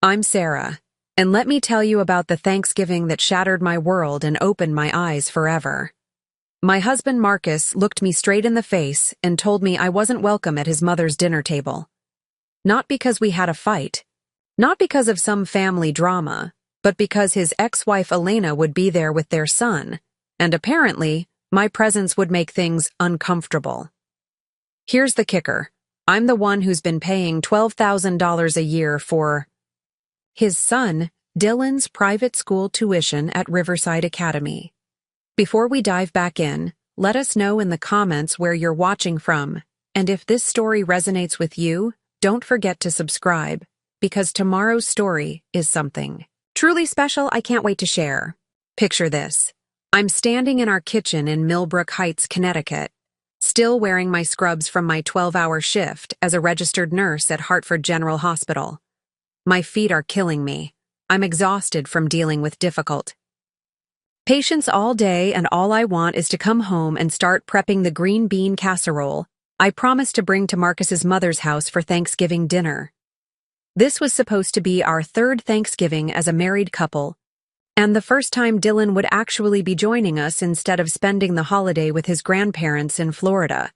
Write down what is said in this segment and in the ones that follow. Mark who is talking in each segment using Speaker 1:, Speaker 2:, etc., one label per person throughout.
Speaker 1: I'm Sarah, and let me tell you about the Thanksgiving that shattered my world and opened my eyes forever. My husband Marcus looked me straight in the face and told me I wasn't welcome at his mother's dinner table. Not because we had a fight, not because of some family drama, but because his ex-wife Elena would be there with their son, and apparently, my presence would make things uncomfortable. Here's the kicker. I'm the one who's been paying $12,000 a year for his son, Dylan's private school tuition at Riverside Academy. Before we dive back in, let us know in the comments where you're watching from, and if this story resonates with you, don't forget to subscribe, because tomorrow's story is something truly special I can't wait to share. Picture this. I'm standing in our kitchen in Millbrook Heights, Connecticut, still wearing my scrubs from my 12-hour shift as a registered nurse at Hartford General Hospital. My feet are killing me. I'm exhausted from dealing with difficult patients all day, and all I want is to come home and start prepping the green bean casserole I promised to bring to Marcus's mother's house for Thanksgiving dinner. This was supposed to be our third Thanksgiving as a married couple, and the first time Dylan would actually be joining us instead of spending the holiday with his grandparents in Florida.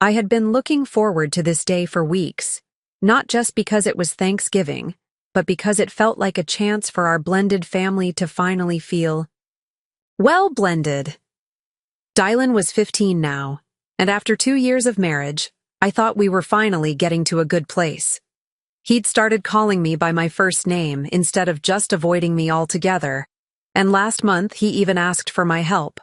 Speaker 1: I had been looking forward to this day for weeks, not just because it was Thanksgiving, but because it felt like a chance for our blended family to finally feel well blended. Dylan was 15 now, and after 2 years of marriage, I thought we were finally getting to a good place. He'd started calling me by my first name instead of just avoiding me altogether, and last month he even asked for my help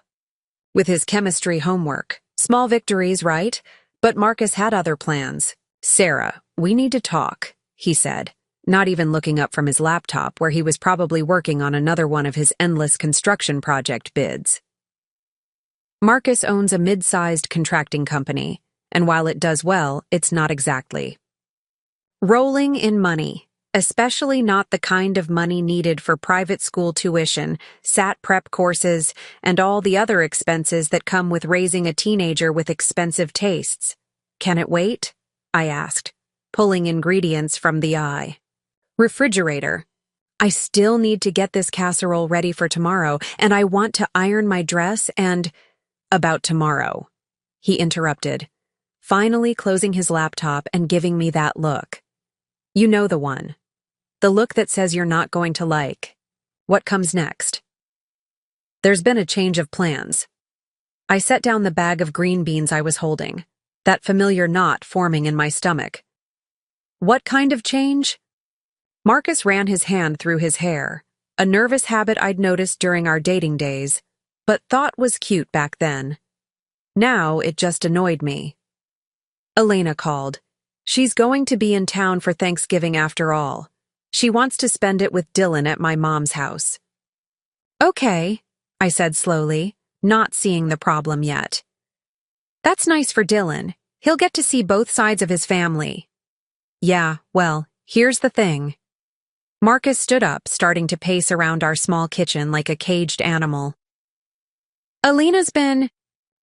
Speaker 1: with his chemistry homework. Small victories, right? But Marcus had other plans. "Sarah, we need to talk," he said, not even looking up from his laptop where he was probably working on another one of his endless construction project bids. Marcus owns a mid-sized contracting company, and while it does well, it's not exactly rolling in money, especially not the kind of money needed for private school tuition, SAT prep courses, and all the other expenses that come with raising a teenager with expensive tastes. "Can it wait?" I asked, pulling ingredients from the refrigerator. "I still need to get this casserole ready for tomorrow, and I want to iron my dress and—" "About tomorrow," he interrupted, finally closing his laptop and giving me that look. You know the one. The look that says you're not going to like what comes next. There's been a change of plans. I set down the bag of green beans I was holding, that familiar knot forming in my stomach. "What kind of change?" Marcus ran his hand through his hair, a nervous habit I'd noticed during our dating days, but thought was cute back then. Now it just annoyed me. "Elena called. She's going to be in town for Thanksgiving after all. She wants to spend it with Dylan at my mom's house." "Okay," I said slowly, not seeing the problem yet. "That's nice for Dylan. He'll get to see both sides of his family." "Yeah, well, here's the thing." Marcus stood up, starting to pace around our small kitchen like a caged animal. "Elena's been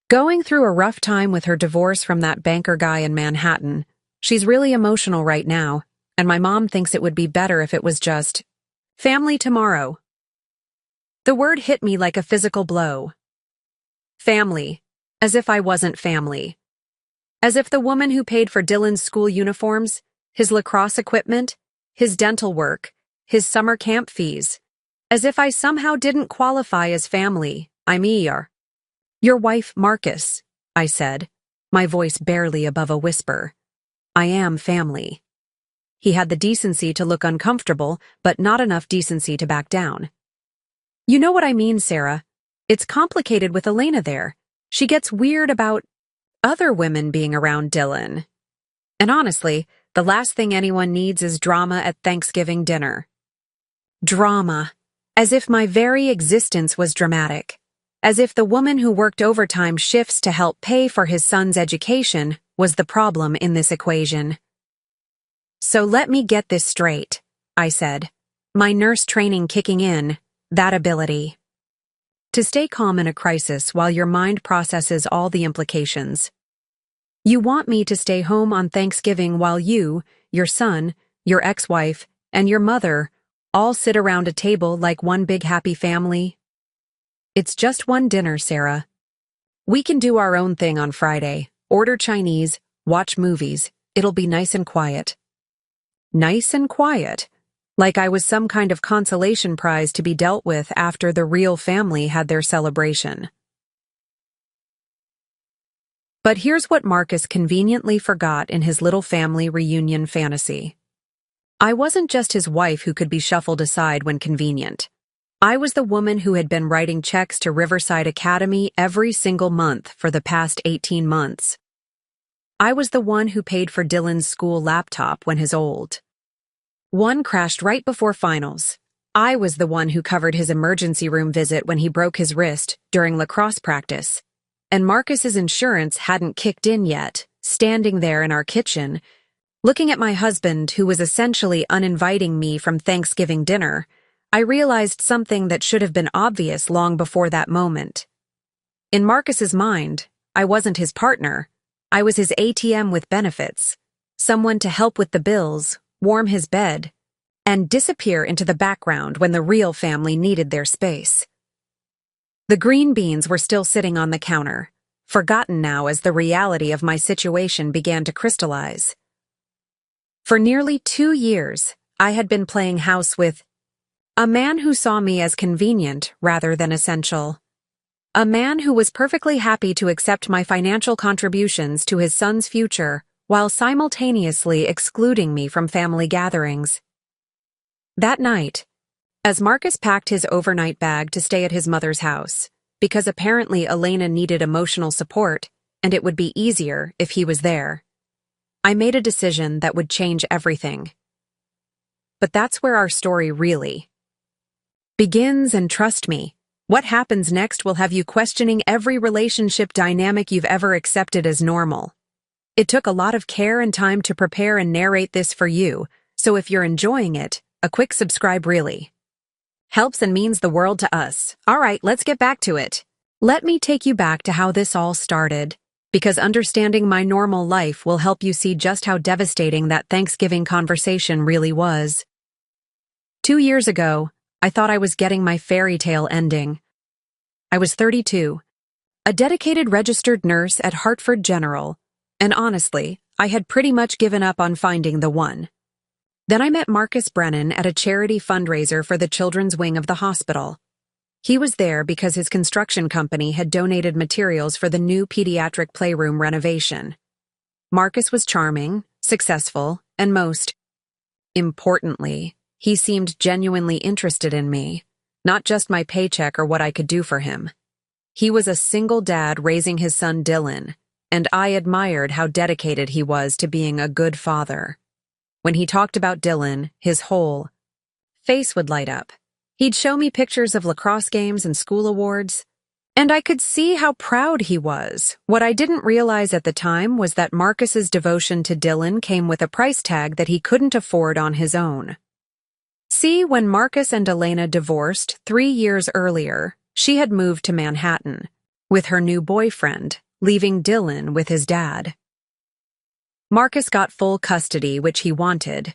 Speaker 1: going through a rough time with her divorce from that banker guy in Manhattan. She's really emotional right now, and my mom thinks it would be better if it was just family tomorrow." The word hit me like a physical blow. Family, as if I wasn't family. As if the woman who paid for Dylan's school uniforms, his lacrosse equipment, his dental work, his summer camp fees, as if I somehow didn't qualify as family. "I'm your wife, Marcus," I said, my voice barely above a whisper. "I am family." He had the decency to look uncomfortable, but not enough decency to back down. "You know what I mean, Sarah. It's complicated with Elena there. She gets weird about other women being around Dylan. And honestly, the last thing anyone needs is drama at Thanksgiving dinner." Drama. As if my very existence was dramatic. As if the woman who worked overtime shifts to help pay for his son's education was the problem in this equation. "So let me get this straight," I said, my nurse training kicking in, that ability to stay calm in a crisis while your mind processes all the implications. "You want me to stay home on Thanksgiving while you, your son, your ex-wife, and your mother all sit around a table like one big happy family. It's just one dinner, Sarah. We can do our own thing on Friday, order Chinese, watch movies. It'll be nice and quiet. Nice and quiet? Like I was some kind of consolation prize to be dealt with after the real family had their celebration. But here's what Marcus conveniently forgot in his little family reunion fantasy. I wasn't just his wife who could be shuffled aside when convenient. I was the woman who had been writing checks to Riverside Academy every single month for the past 18 months. I was the one who paid for Dylan's school laptop when his old one crashed right before finals. I was the one who covered his emergency room visit when he broke his wrist during lacrosse practice. And Marcus's insurance hadn't kicked in yet, standing there in our kitchen, looking at my husband who was essentially uninviting me from Thanksgiving dinner. I realized something that should have been obvious long before that moment. In Marcus's mind, I wasn't his partner. I was his ATM with benefits, someone to help with the bills, warm his bed, and disappear into the background when the real family needed their space. The green beans were still sitting on the counter, forgotten now as the reality of my situation began to crystallize. For nearly 2 years, I had been playing house with a man who saw me as convenient rather than essential. A man who was perfectly happy to accept my financial contributions to his son's future while simultaneously excluding me from family gatherings. That night, as Marcus packed his overnight bag to stay at his mother's house, because apparently Elena needed emotional support and it would be easier if he was there, I made a decision that would change everything. But that's where our story really begins, and trust me, what happens next will have you questioning every relationship dynamic you've ever accepted as normal. It took a lot of care and time to prepare and narrate this for you, so if you're enjoying it, a quick subscribe really helps and means the world to us. All right, let's get back to it. Let me take you back to how this all started, because understanding my normal life will help you see just how devastating that Thanksgiving conversation really was. 2 years ago, I thought I was getting my fairy tale ending. I was 32, a dedicated registered nurse at Hartford General, and honestly, I had pretty much given up on finding the one. Then I met Marcus Brennan at a charity fundraiser for the children's wing of the hospital. He was there because his construction company had donated materials for the new pediatric playroom renovation. Marcus was charming, successful, and most importantly, he seemed genuinely interested in me, not just my paycheck or what I could do for him. He was a single dad raising his son Dylan, and I admired how dedicated he was to being a good father. When he talked about Dylan, his whole face would light up. He'd show me pictures of lacrosse games and school awards, and I could see how proud he was. What I didn't realize at the time was that Marcus's devotion to Dylan came with a price tag that he couldn't afford on his own. See, when Marcus and Elena divorced 3 years earlier, she had moved to Manhattan with her new boyfriend, leaving Dylan with his dad. Marcus got full custody, which he wanted,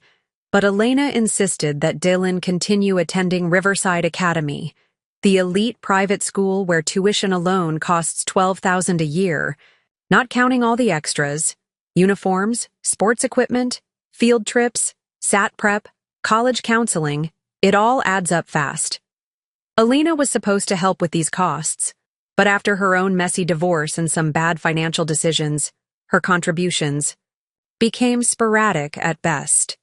Speaker 1: but Elena insisted that Dylan continue attending Riverside Academy, the elite private school where tuition alone costs $12,000 a year, not counting all the extras, uniforms, sports equipment, field trips, SAT prep, college counseling. It all adds up fast. Elena was supposed to help with these costs, but after her own messy divorce and some bad financial decisions, her contributions became sporadic at best.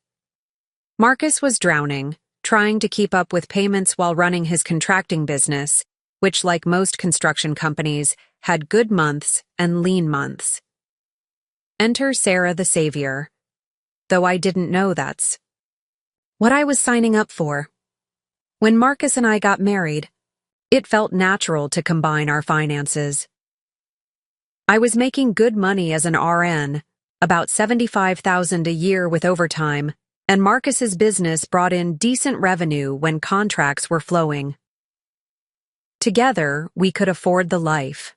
Speaker 1: Marcus was drowning, trying to keep up with payments while running his contracting business, which, like most construction companies, had good months and lean months. Enter Sarah the Savior. Though I didn't know that's what I was signing up for. When Marcus and I got married, it felt natural to combine our finances. I was making good money as an RN, about $75,000 a year with overtime, and Marcus's business brought in decent revenue when contracts were flowing. Together, we could afford the life.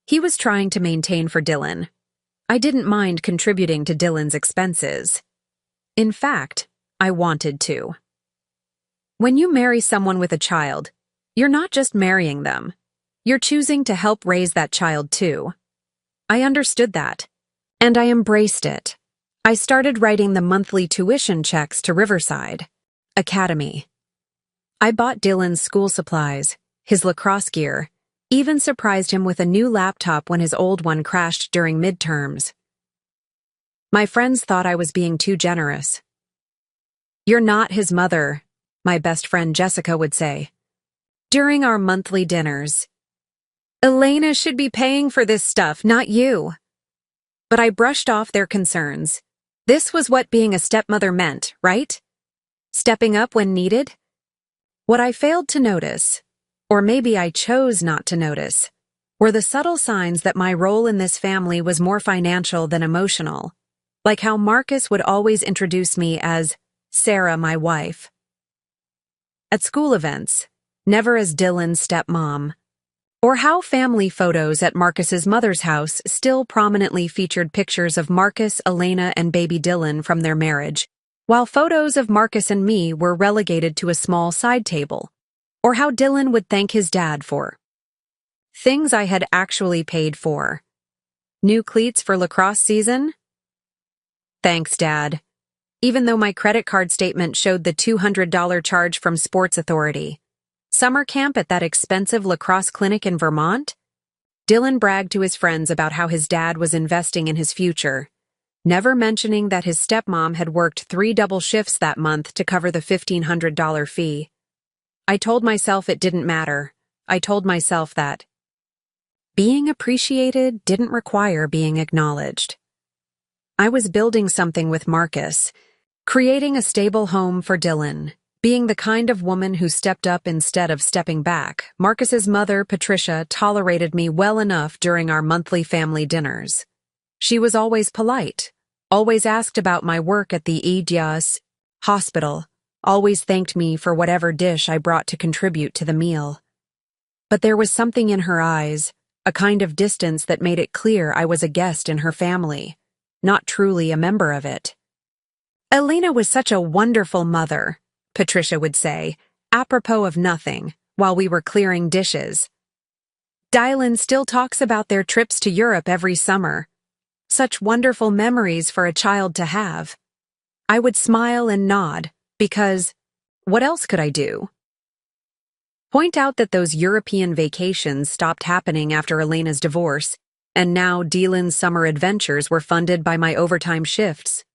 Speaker 1: He was trying to maintain for Dylan. I didn't mind contributing to Dylan's expenses. In fact, I wanted to. When you marry someone with a child, you're not just marrying them. You're choosing to help raise that child too. I understood that, and I embraced it. I started writing the monthly tuition checks to Riverside Academy. I bought Dylan's school supplies, his lacrosse gear, even surprised him with a new laptop when his old one crashed during midterms. My friends thought I was being too generous. "You're not his mother," my best friend Jessica would say. During our monthly dinners, "Elena should be paying for this stuff, not you." But I brushed off their concerns. This was what being a stepmother meant, right? Stepping up when needed? What I failed to notice, or maybe I chose not to notice, were the subtle signs that my role in this family was more financial than emotional, like how Marcus would always introduce me as Sarah, my wife. At school events, never as Dylan's stepmom, or how family photos at Marcus's mother's house still prominently featured pictures of Marcus, Elena, and baby Dylan from their marriage, while photos of Marcus and me were relegated to a small side table, or how Dylan would thank his dad for things I had actually paid for. New cleats for lacrosse season? Thanks, Dad. Even though my credit card statement showed the $200 charge from Sports Authority. Summer camp at that expensive lacrosse clinic in Vermont? Dylan bragged to his friends about how his dad was investing in his future, never mentioning that his stepmom had worked 3 double shifts that month to cover the $1,500 fee. I told myself it didn't matter. I told myself that being appreciated didn't require being acknowledged. I was building something with Marcus, creating a stable home for Dylan, being the kind of woman who stepped up instead of stepping back. Marcus's mother, Patricia, tolerated me well enough during our monthly family dinners. She was always polite, always asked about my work at the hospital, always thanked me for whatever dish I brought to contribute to the meal. But there was something in her eyes, a kind of distance that made it clear I was a guest in her family, not truly a member of it. "Elena was such a wonderful mother," Patricia would say, apropos of nothing, while we were clearing dishes. "Dylan still talks about their trips to Europe every summer. Such wonderful memories for a child to have." I would smile and nod, because what else could I do? Point out that those European vacations stopped happening after Elena's divorce, and now Dylan's summer adventures were funded by my overtime shifts.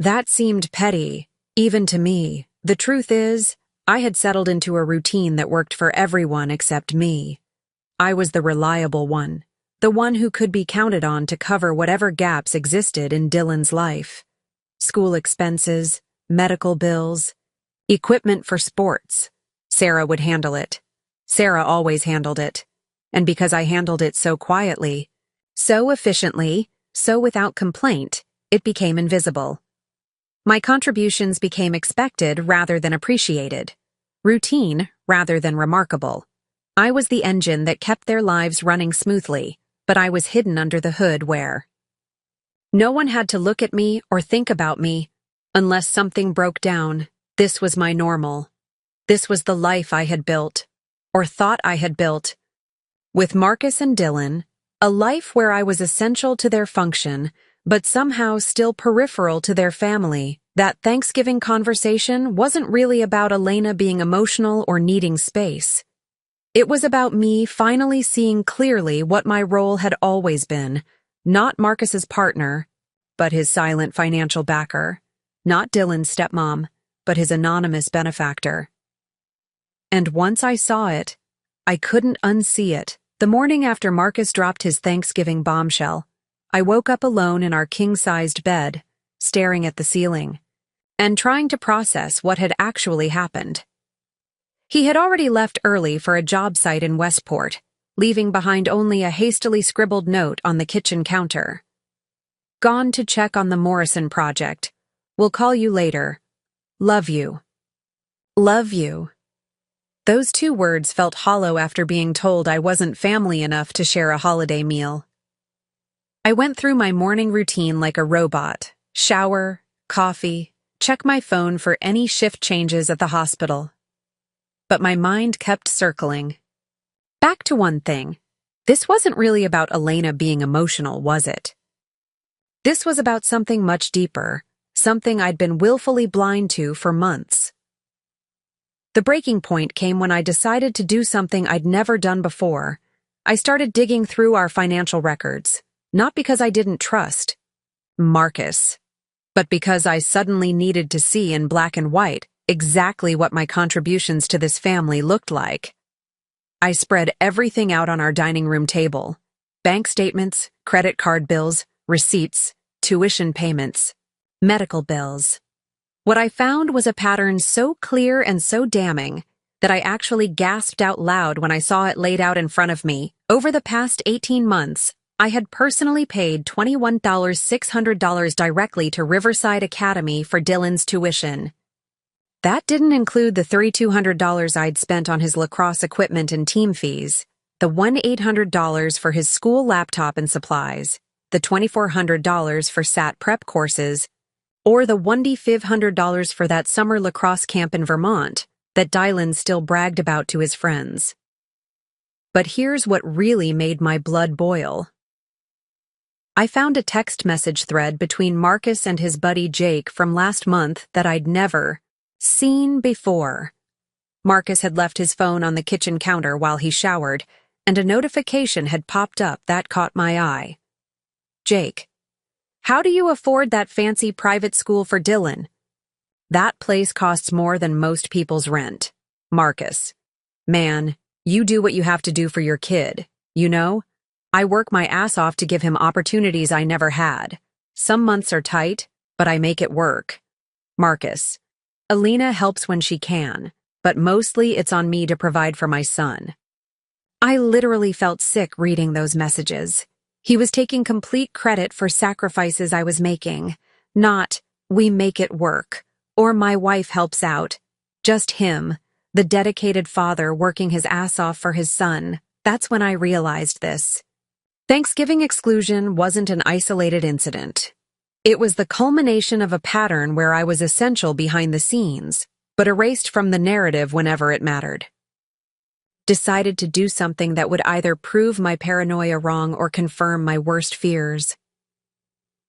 Speaker 1: That seemed petty, even to me. The truth is, I had settled into a routine that worked for everyone except me. I was the reliable one, the one who could be counted on to cover whatever gaps existed in Dylan's life. School expenses, medical bills, equipment for sports. Sarah would handle it. Sarah always handled it. And because I handled it so quietly, so efficiently, so without complaint, it became invisible. My contributions became expected rather than appreciated, routine rather than remarkable. I was the engine that kept their lives running smoothly, but I was hidden under the hood where no one had to look at me or think about me unless something broke down. This was my normal. This was the life I had built, or thought I had built. With Marcus and Dylan, a life where I was essential to their function, but somehow still peripheral to their family. That Thanksgiving conversation wasn't really about Elena being emotional or needing space. It was about me finally seeing clearly what my role had always been, not Marcus's partner, but his silent financial backer, not Dylan's stepmom, but his anonymous benefactor. And once I saw it, I couldn't unsee it. The morning after Marcus dropped his Thanksgiving bombshell, I woke up alone in our king-sized bed, staring at the ceiling, and trying to process what had actually happened. He had already left early for a job site in Westport, leaving behind only a hastily scribbled note on the kitchen counter. "Gone to check on the Morrison project. Will call you later. Love you." Love you. Those 2 words felt hollow after being told I wasn't family enough to share a holiday meal. I went through my morning routine like a robot. Shower, coffee, check my phone for any shift changes at the hospital. But my mind kept circling. Back to one thing. This wasn't really about Elena being emotional, was it? This was about something much deeper, something I'd been willfully blind to for months. The breaking point came when I decided to do something I'd never done before. I started digging through our financial records, not because I didn't trust Marcus, but because I suddenly needed to see in black and white exactly what my contributions to this family looked like. I spread everything out on our dining room table: bank statements, credit card bills, receipts, tuition payments, medical bills. What I found was a pattern so clear and so damning that I actually gasped out loud when I saw it laid out in front of me. Over the past 18 months, I had personally paid $21,600 directly to Riverside Academy for Dylan's tuition. That didn't include the $3,200 I'd spent on his lacrosse equipment and team fees, the $1,800 for his school laptop and supplies, the $2,400 for SAT prep courses, or the $1,500 for that summer lacrosse camp in Vermont that Dylan still bragged about to his friends. But here's what really made my blood boil. I found a text message thread between Marcus and his buddy Jake from last month that I'd never seen before. Marcus had left his phone on the kitchen counter while he showered, and a notification had popped up that caught my eye. Jake: how do you afford that fancy private school for Dylan? That place costs more than most people's rent. Marcus: man, you do what you have to do for your kid, you know? I work my ass off to give him opportunities I never had. Some months are tight, but I make it work. Marcus: Elena helps when she can, but mostly it's on me to provide for my son. I literally felt sick reading those messages. He was taking complete credit for sacrifices I was making, not "we make it work" or "my wife helps out." Just him, the dedicated father working his ass off for his son. That's when I realized this. Thanksgiving exclusion wasn't an isolated incident. It was the culmination of a pattern where I was essential behind the scenes, but erased from the narrative whenever it mattered. Decided to do something that would either prove my paranoia wrong or confirm my worst fears.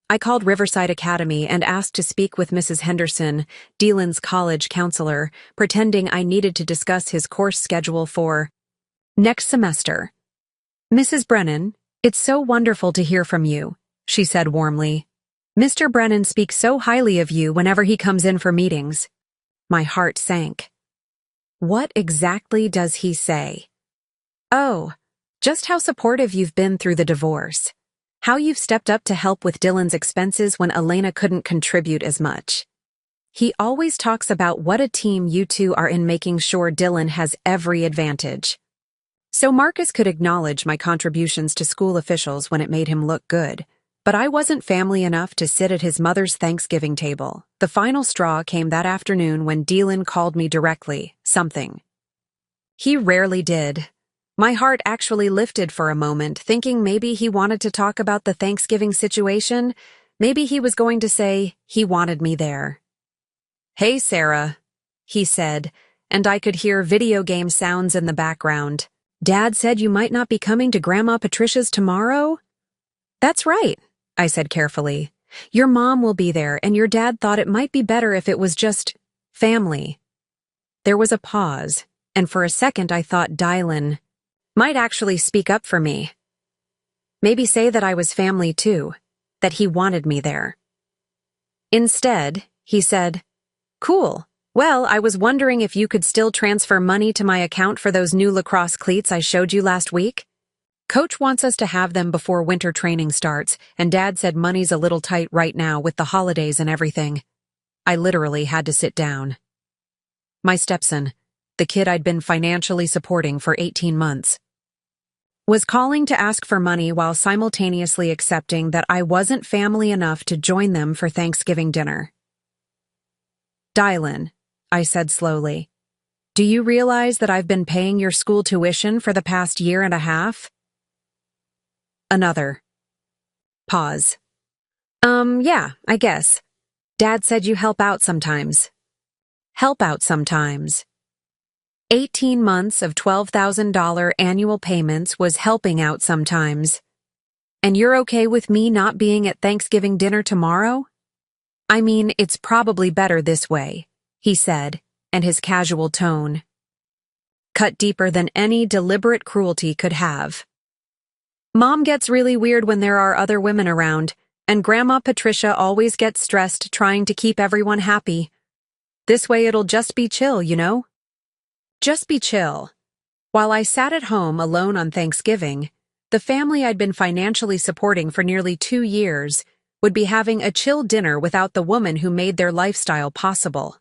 Speaker 1: I called Riverside Academy and asked to speak with Mrs. Henderson, Dylan's college counselor, pretending I needed to discuss his course schedule for next semester. "Mrs. Brennan, it's so wonderful to hear from you," she said warmly. "Mr. Brennan speaks so highly of you whenever he comes in for meetings." My heart sank. What exactly does he say? Oh, just how supportive you've been through the divorce. How you've stepped up to help with Dylan's expenses when Elena couldn't contribute as much. He always talks about what a team you two are in, making sure Dylan has every advantage. So Marcus could acknowledge my contributions to school officials when it made him look good. But I wasn't family enough to sit at his mother's Thanksgiving table. The final straw came that afternoon when Dylan called me directly. Something he rarely did. My heart actually lifted for a moment, thinking maybe he wanted to talk about the Thanksgiving situation. Maybe he was going to say he wanted me there. "Hey, Sarah," he said, and I could hear video game sounds in the background. "Dad said you might not be coming to Grandma Patricia's tomorrow?" "That's right," I said carefully. "Your mom will be there, and your dad thought it might be better if it was just family." There was a pause, and for a second I thought Dylan might actually speak up for me. Maybe say that I was family too, that he wanted me there. Instead, he said, "Cool. Well, I was wondering if you could still transfer money to my account for those new lacrosse cleats I showed you last week. Coach wants us to have them before winter training starts, and Dad said money's a little tight right now with the holidays and everything." I literally had to sit down. My stepson, the kid I'd been financially supporting for 18 months, was calling to ask for money while simultaneously accepting that I wasn't family enough to join them for Thanksgiving dinner. "Dylan," I said slowly, "do you realize that I've been paying your school tuition for the past year and a half?" Another pause. Yeah, I guess. Dad said you help out sometimes. Help out sometimes. 18 months of $12,000 annual payments was helping out sometimes. And you're okay with me not being at Thanksgiving dinner tomorrow? I mean, it's probably better this way, he said, and his casual tone cut deeper than any deliberate cruelty could have. Mom gets really weird when there are other women around, and Grandma Patricia always gets stressed trying to keep everyone happy. This way it'll just be chill, you know? Just be chill. While I sat at home alone on Thanksgiving, the family I'd been financially supporting for nearly 2 years would be having a chill dinner without the woman who made their lifestyle possible.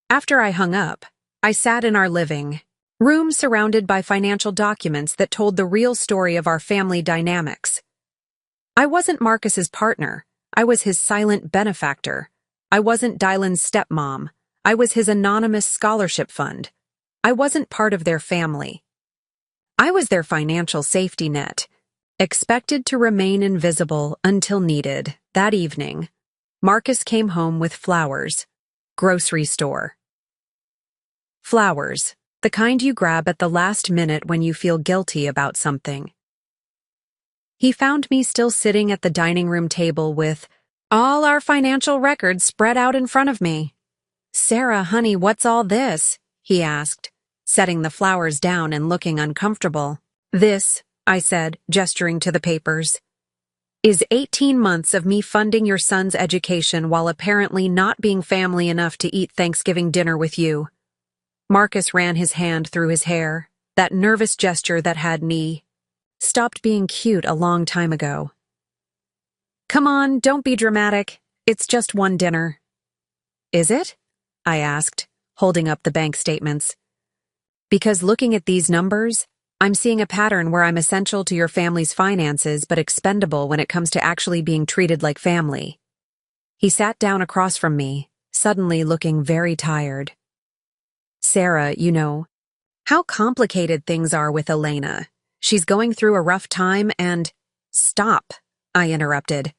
Speaker 1: After I hung up, I sat in our living room surrounded by financial documents that told the real story of our family dynamics. I wasn't Marcus's partner. I was his silent benefactor. I wasn't Dylan's stepmom. I was his anonymous scholarship fund. I wasn't part of their family. I was their financial safety net, expected to remain invisible until needed. That evening, Marcus came home with flowers. Grocery store. Flowers, the kind you grab at the last minute when you feel guilty about something. He found me still sitting at the dining room table with all our financial records spread out in front of me. "Sarah, honey, what's all this?" he asked, setting the flowers down and looking uncomfortable. "This," I said, gesturing to the papers, "is 18 months of me funding your son's education while apparently not being family enough to eat Thanksgiving dinner with you." Marcus ran his hand through his hair, that nervous gesture that had me stopped being cute a long time ago. "Come on, don't be dramatic. It's just one dinner." "Is it?" I asked, holding up the bank statements. "Because looking at these numbers, I'm seeing a pattern where I'm essential to your family's finances but expendable when it comes to actually being treated like family." He sat down across from me, suddenly looking very tired. "Sarah, you know how complicated things are with Elena. She's going through a rough time and—" "Stop," I interrupted.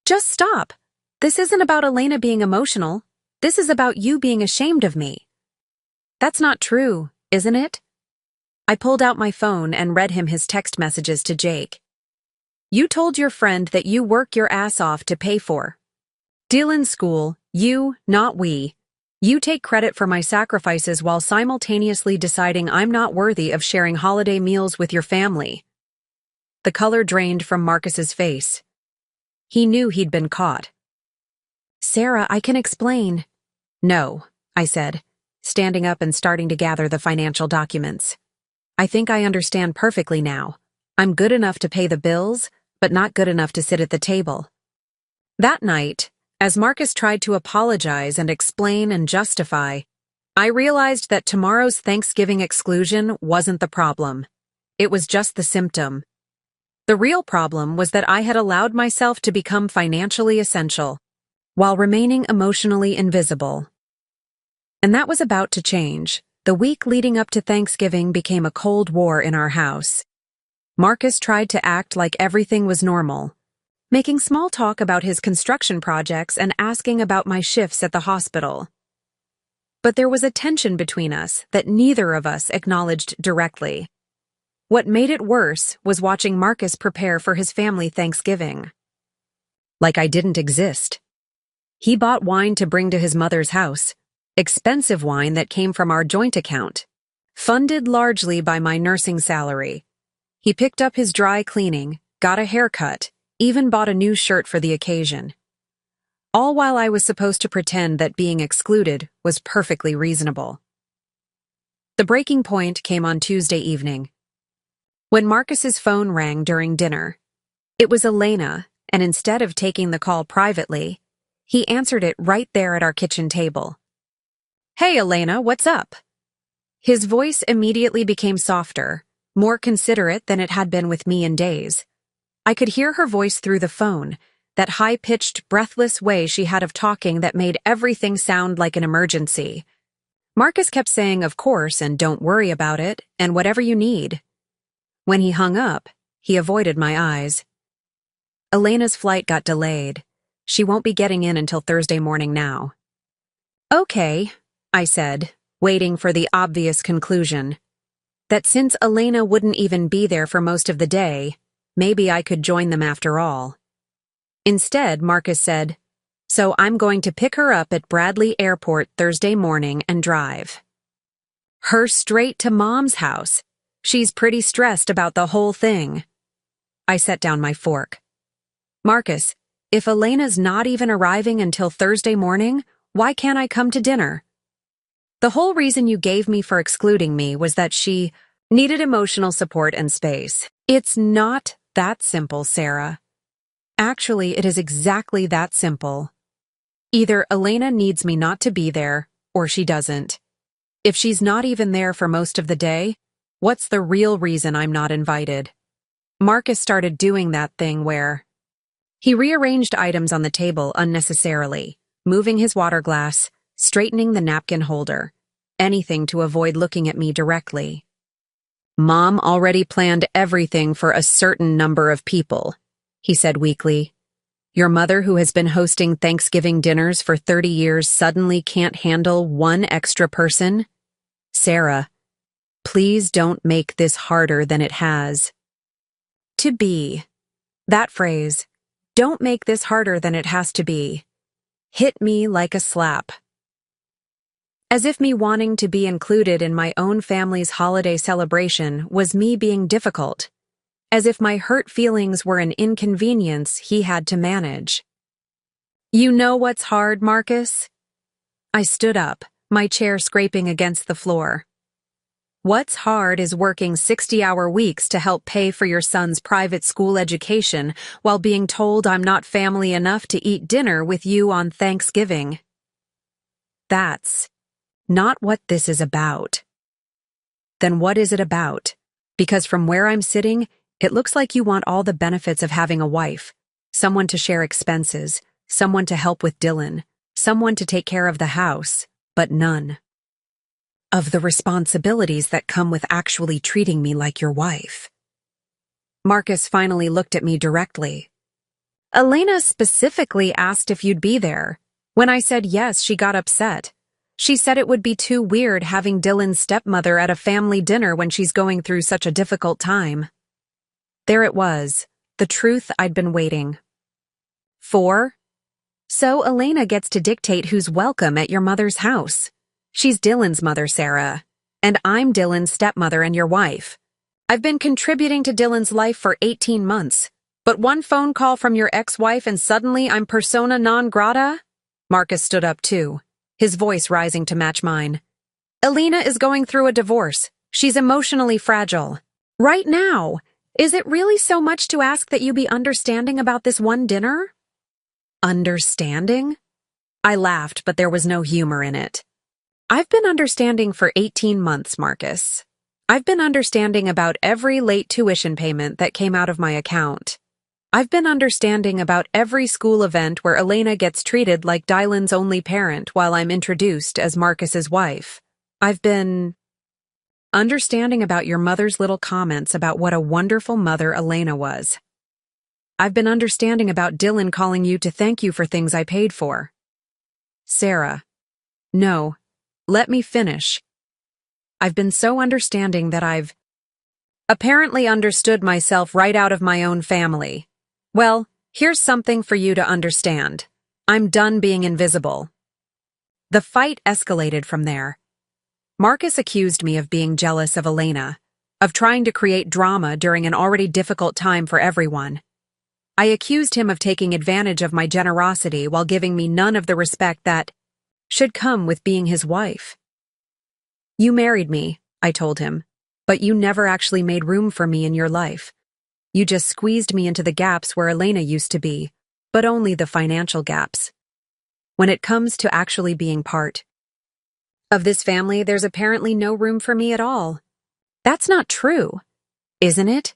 Speaker 1: "Just stop. This isn't about Elena being emotional. This is about you being ashamed of me." "That's not true, isn't it?" I pulled out my phone and read him his text messages to Jake. "You told your friend that you work your ass off to pay for Dylan's school, you, not we. You take credit for my sacrifices while simultaneously deciding I'm not worthy of sharing holiday meals with your family." The color drained from Marcus's face. He knew he'd been caught. "Sarah, I can explain." "No," I said, standing up and starting to gather the financial documents. "I think I understand perfectly now. I'm good enough to pay the bills, but not good enough to sit at the table." That night, as Marcus tried to apologize and explain and justify, I realized that tomorrow's Thanksgiving exclusion wasn't the problem. It was just the symptom. The real problem was that I had allowed myself to become financially essential, while remaining emotionally invisible. And that was about to change. The week leading up to Thanksgiving became a cold war in our house. Marcus tried to act like everything was normal, making small talk about his construction projects and asking about my shifts at the hospital. But there was a tension between us that neither of us acknowledged directly. What made it worse was watching Marcus prepare for his family Thanksgiving. Like I didn't exist. He bought wine to bring to his mother's house, expensive wine that came from our joint account, funded largely by my nursing salary. He picked up his dry cleaning, got a haircut, even bought a new shirt for the occasion. All while I was supposed to pretend that being excluded was perfectly reasonable. The breaking point came on Tuesday evening, when Marcus's phone rang during dinner. It was Elena, and instead of taking the call privately, he answered it right there at our kitchen table. "Hey, Elena, what's up?" His voice immediately became softer, more considerate than it had been with me in days. I could hear her voice through the phone, that high-pitched, breathless way she had of talking that made everything sound like an emergency. Marcus kept saying, "Of course, and don't worry about it, and whatever you need." When he hung up, he avoided my eyes. Elena's flight got delayed, She won't be getting in until Thursday morning now. Okay, I said, waiting for the obvious conclusion. That since Elena wouldn't even be there for most of the day, maybe I could join them after all. Instead, Marcus said, "So I'm going to pick her up at Bradley Airport Thursday morning and drive her straight to Mom's house. She's pretty stressed about the whole thing." I set down my fork. "Marcus, if Elena's not even arriving until Thursday morning, why can't I come to dinner? The whole reason you gave me for excluding me was that she needed emotional support and space. It's not that simple, Sarah. Actually, it is exactly that simple. Either Elena needs me not to be there, or she doesn't. If she's not even there for most of the day, what's the real reason I'm not invited?" Marcus started doing that thing where he rearranged items on the table unnecessarily, moving his water glass, straightening the napkin holder, anything to avoid looking at me directly. "Mom already planned everything for a certain number of people," he said weakly. "Your mother, who has been hosting Thanksgiving dinners for 30 years, suddenly can't handle one extra person? Sarah, please don't make this harder than it has to be." That phrase, "don't make this harder than it has to be," hit me like a slap. As if me wanting to be included in my own family's holiday celebration was me being difficult. As if my hurt feelings were an inconvenience he had to manage. "You know what's hard, Marcus?" I stood up, my chair scraping against the floor. "What's hard is working 60-hour weeks to help pay for your son's private school education while being told I'm not family enough to eat dinner with you on Thanksgiving. That's not what this is about." Then what is it about? Because from where I'm sitting, it looks like you want all the benefits of having a wife, someone to share expenses, someone to help with Dylan, someone to take care of the house, but none of the responsibilities that come with actually treating me like your wife. Marcus finally looked at me directly. "Elena specifically asked if you'd be there. When I said yes, she got upset. She said it would be too weird having Dylan's stepmother at a family dinner when she's going through such a difficult time." There it was, the truth I'd been waiting for. "So Elena gets to dictate who's welcome at your mother's house. She's Dylan's mother, Sarah, and I'm Dylan's stepmother and your wife. I've been contributing to Dylan's life for 18 months, but one phone call from your ex-wife and suddenly I'm persona non grata?" Marcus stood up too, his voice rising to match mine. "Elena is going through a divorce. She's emotionally fragile. Right now. Is it really so much to ask that you be understanding about this one dinner?" Understanding? I laughed, but there was no humor in it. "I've been understanding for 18 months, Marcus. I've been understanding about every late tuition payment that came out of my account. I've been understanding about every school event where Elena gets treated like Dylan's only parent while I'm introduced as Marcus's wife. I've been understanding about your mother's little comments about what a wonderful mother Elena was. I've been understanding about Dylan calling you to thank you for things I paid for." "Sarah, no, let me finish. I've been so understanding that I've apparently understood myself right out of my own family. Well, here's something for you to understand. I'm done being invisible." The fight escalated from there. Marcus accused me of being jealous of Elena, of trying to create drama during an already difficult time for everyone. I accused him of taking advantage of my generosity while giving me none of the respect that should come with being his wife. "You married me," I told him, "but you never actually made room for me in your life. You just squeezed me into the gaps where Elena used to be, but only the financial gaps. When it comes to actually being part of this family, there's apparently no room for me at all. That's not true, isn't it?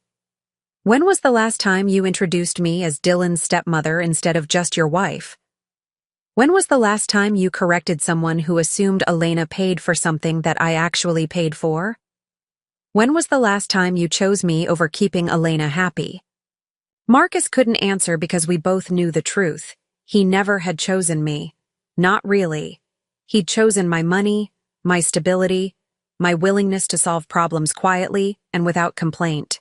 Speaker 1: When was the last time you introduced me as Dylan's stepmother instead of just your wife? When was the last time you corrected someone who assumed Elena paid for something that I actually paid for? When was the last time you chose me over keeping Elena happy?" Marcus couldn't answer because we both knew the truth. he never had chosen me. Not really. He'd chosen my money, my stability, my willingness to solve problems quietly and without complaint.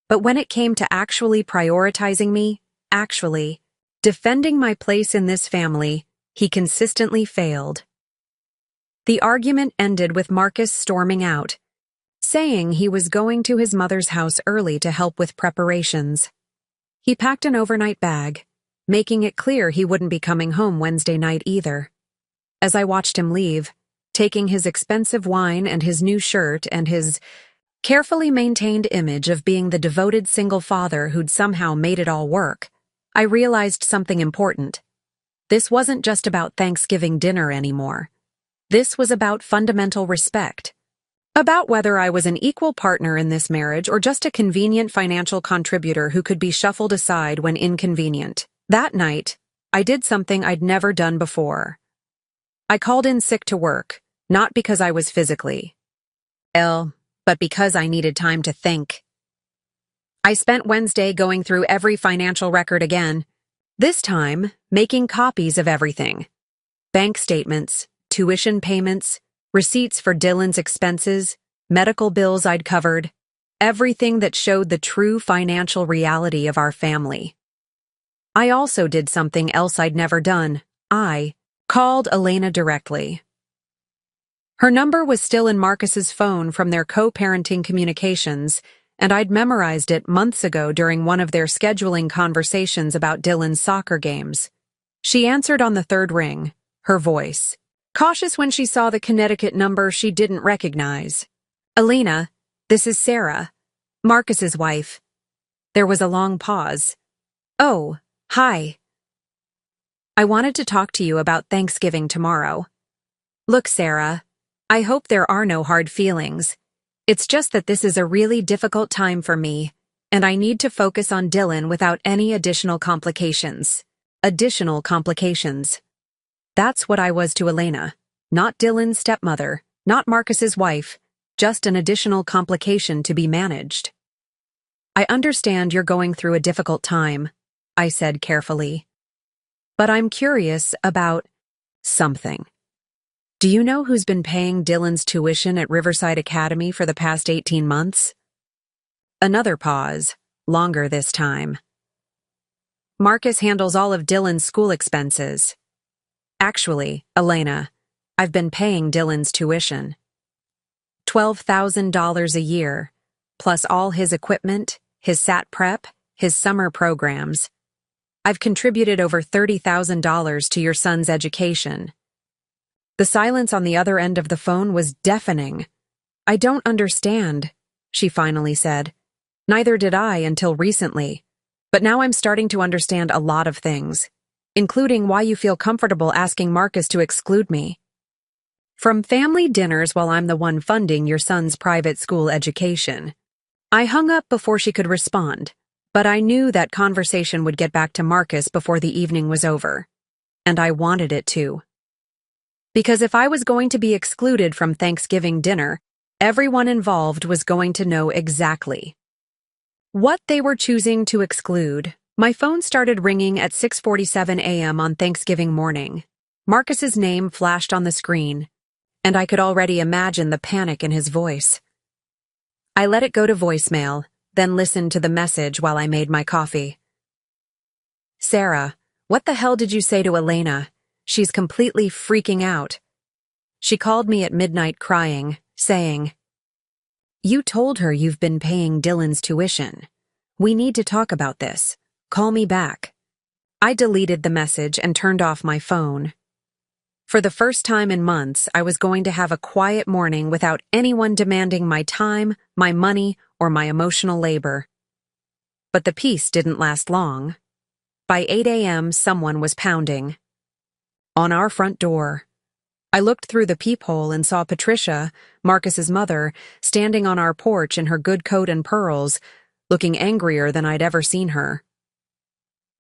Speaker 1: But when it came to actually prioritizing me, actually defending my place in this family, he consistently failed. The argument ended with Marcus storming out, saying he was going to his mother's house early to help with preparations. He packed an overnight bag, making it clear he wouldn't be coming home Wednesday night either. As I watched him leave, taking his expensive wine and his new shirt and his carefully maintained image of being the devoted single father who'd somehow made it all work, I realized something important. This wasn't just about Thanksgiving dinner anymore. This was about fundamental respect. About whether I was an equal partner in this marriage or just a convenient financial contributor who could be shuffled aside when inconvenient. That night, I did something I'd never done before. I called in sick to work, not because I was physically ill, but because I needed time to think. I spent Wednesday going through every financial record again, this time making copies of everything. Bank statements, tuition payments, receipts for Dylan's expenses, medical bills I'd covered, everything that showed the true financial reality of our family. I also did something else I'd never done. I called Elena directly. Her number was still in Marcus's phone from their co-parenting communications, and I'd memorized it months ago during one of their scheduling conversations about Dylan's soccer games. She answered on the third ring, her voice cautious when she saw the Connecticut number she didn't recognize. "Elena, this is Sarah, Marcus's wife." There was a long pause. "Oh, hi. I wanted to talk to you about Thanksgiving tomorrow. Look, Sarah, I hope there are no hard feelings. It's just that this is a really difficult time for me, and I need to focus on Dylan without any additional complications." Additional complications. That's what I was to Elena. Not Dylan's stepmother, not Marcus's wife, just an additional complication to be managed. "I understand you're going through a difficult time," I said carefully. "But I'm curious about something. Do you know who's been paying Dylan's tuition at Riverside Academy for the past 18 months? Another pause, longer this time. "Marcus handles all of Dylan's school expenses. Actually, Elena, I've been paying Dylan's tuition. $12,000 a year, plus all his equipment, his SAT prep, his summer programs. I've contributed over $30,000 to your son's education." The silence on the other end of the phone was deafening. "I don't understand," she finally said. "Neither did I until recently. But now I'm starting to understand a lot of things, including why you feel comfortable asking Marcus to exclude me from family dinners while I'm the one funding your son's private school education." I hung up before she could respond, but I knew that conversation would get back to Marcus before the evening was over. And I wanted it to. Because if I was going to be excluded from Thanksgiving dinner, everyone involved was going to know exactly what they were choosing to exclude. My phone started ringing at 6:47 a.m. on Thanksgiving morning. Marcus's name flashed on the screen, and I could already imagine the panic in his voice. I let it go to voicemail, then listened to the message while I made my coffee. "Sarah, what the hell did you say to Elena? She's completely freaking out." She called me at midnight crying, saying, "You told her you've been paying Dylan's tuition. We need to talk about this. Call me back." I deleted the message and turned off my phone. For the first time in months, I was going to have a quiet morning without anyone demanding my time, my money, or my emotional labor. But the peace didn't last long. By 8 a.m., someone was pounding on our front door. I looked through the peephole and saw Patricia, Marcus's mother, standing on our porch in her good coat and pearls, looking angrier than I'd ever seen her.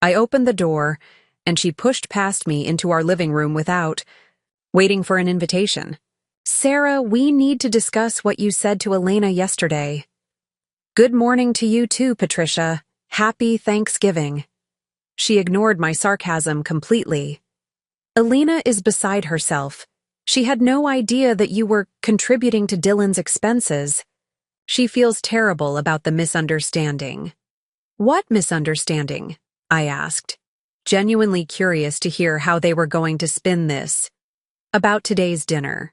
Speaker 1: I opened the door, and she pushed past me into our living room without waiting for an invitation. "Sarah, we need to discuss what you said to Elena yesterday." "Good morning to you too, Patricia. Happy Thanksgiving." She ignored my sarcasm completely. Elena is beside herself. She had no idea that you were contributing to Dylan's expenses. She feels terrible about the misunderstanding. What misunderstanding? I asked, genuinely curious to hear how they were going to spin this. About today's dinner.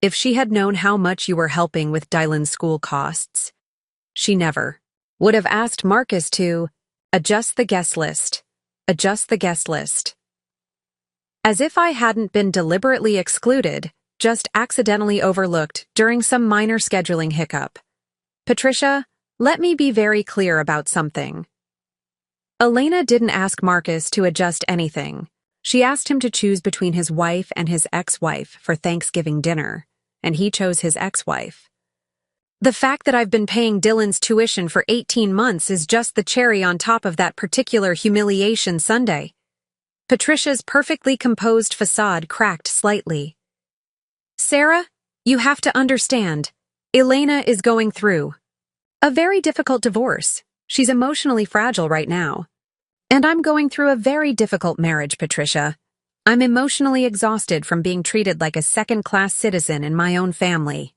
Speaker 1: If she had known how much you were helping with Dylan's school costs, she never would have asked Marcus to adjust the guest list. Adjust the guest list. As if I hadn't been deliberately excluded, just accidentally overlooked during some minor scheduling hiccup. Patricia, let me be very clear about something. Elena didn't ask Marcus to adjust anything. She asked him to choose between his wife and his ex-wife for Thanksgiving dinner, and he chose his ex-wife. The fact that I've been paying Dylan's tuition for 18 months is just the cherry on top of that particular humiliation Sunday. Patricia's perfectly composed facade cracked slightly. Sarah, you have to understand. Elena is going through a very difficult divorce. She's emotionally fragile right now. And I'm going through a very difficult marriage, Patricia. I'm emotionally exhausted from being treated like a second-class citizen in my own family.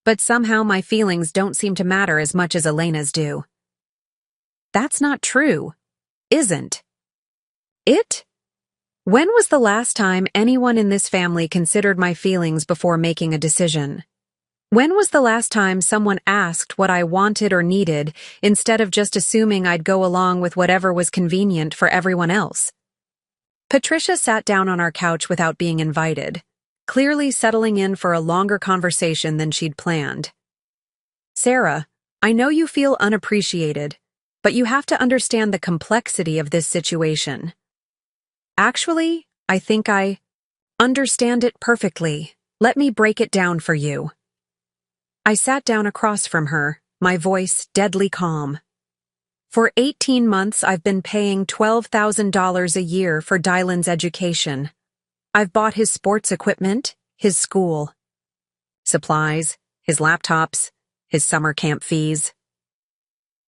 Speaker 1: But somehow my feelings don't seem to matter as much as Elena's do. That's not true, isn't it? When was the last time anyone in this family considered my feelings before making a decision? When was the last time someone asked what I wanted or needed instead of just assuming I'd go along with whatever was convenient for everyone else? Patricia sat down on our couch without being invited, clearly settling in for a longer conversation than she'd planned. Sarah, I know you feel unappreciated, but you have to understand the complexity of this situation. Actually, I think I understand it perfectly. Let me break it down for you. I sat down across from her, my voice deadly calm. For 18 months, I've been paying $12,000 a year for Dylan's education. I've bought his sports equipment, his school supplies, his laptops, his summer camp fees.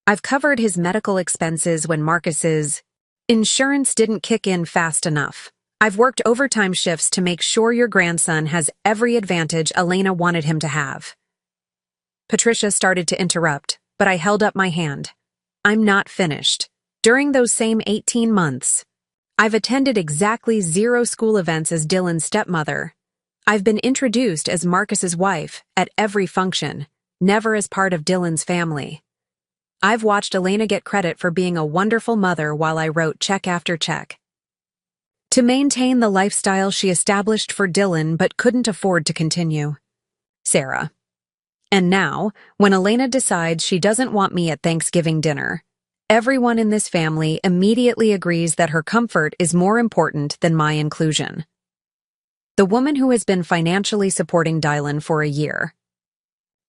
Speaker 1: I've covered his medical expenses when Marcus's insurance didn't kick in fast enough. I've worked overtime shifts to make sure your grandson has every advantage Elena wanted him to have. Patricia started to interrupt, but I held up my hand. I'm not finished. During those same 18 months, I've attended exactly 0 school events as Dylan's stepmother. I've been introduced as Marcus's wife at every function, never as part of Dylan's family. I've watched Elena get credit for being a wonderful mother while I wrote check after check to maintain the lifestyle she established for Dylan but couldn't afford to continue. Sarah. And now, when Elena decides she doesn't want me at Thanksgiving dinner, everyone in this family immediately agrees that her comfort is more important than my inclusion. The woman who has been financially supporting Dylan for a year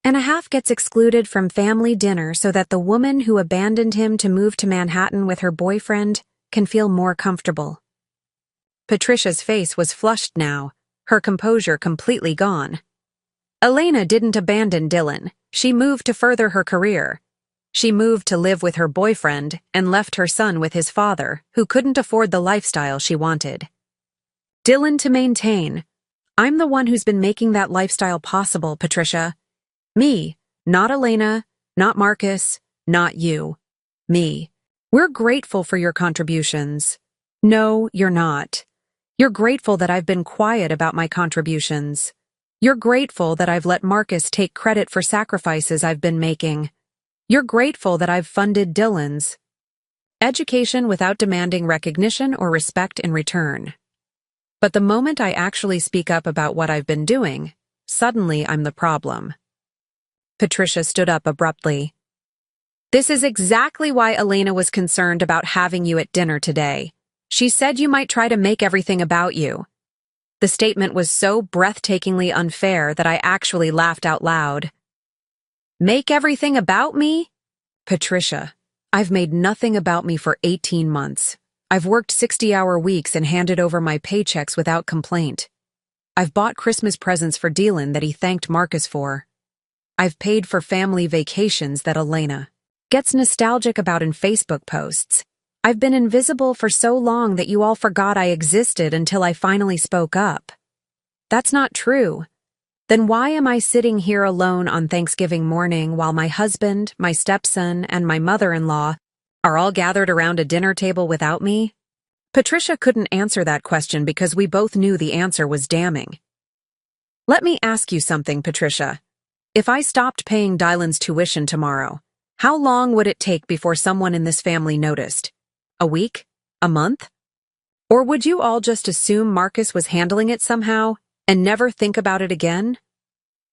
Speaker 1: and a half gets excluded from family dinner so that the woman who abandoned him to move to Manhattan with her boyfriend can feel more comfortable. Patricia's face was flushed now, her composure completely gone. Elena didn't abandon Dylan. She moved to further her career. She moved to live with her boyfriend and left her son with his father, who couldn't afford the lifestyle she wanted. Dylan to maintain. I'm the one who's been making that lifestyle possible, Patricia. Me, not Elena, not Marcus, not you. Me. We're grateful for your contributions. No, you're not. You're grateful that I've been quiet about my contributions. You're grateful that I've let Marcus take credit for sacrifices I've been making. You're grateful that I've funded Dylan's education without demanding recognition or respect in return. But the moment I actually speak up about what I've been doing, suddenly I'm the problem. Patricia stood up abruptly. This is exactly why Elena was concerned about having you at dinner today. She said you might try to make everything about you. The statement was so breathtakingly unfair that I actually laughed out loud. Make everything about me? Patricia, I've made nothing about me for 18 months. I've worked 60-hour weeks and handed over my paychecks without complaint. I've bought Christmas presents for Dylan that he thanked Marcus for. I've paid for family vacations that Elena gets nostalgic about in Facebook posts. I've been invisible for so long that you all forgot I existed until I finally spoke up. That's not true. Then why am I sitting here alone on Thanksgiving morning while my husband, my stepson, and my mother-in-law are all gathered around a dinner table without me? Patricia couldn't answer that question because we both knew the answer was damning. Let me ask you something, Patricia. If I stopped paying Dylan's tuition tomorrow, how long would it take before someone in this family noticed? A week? A month? Or would you all just assume Marcus was handling it somehow and never think about it again?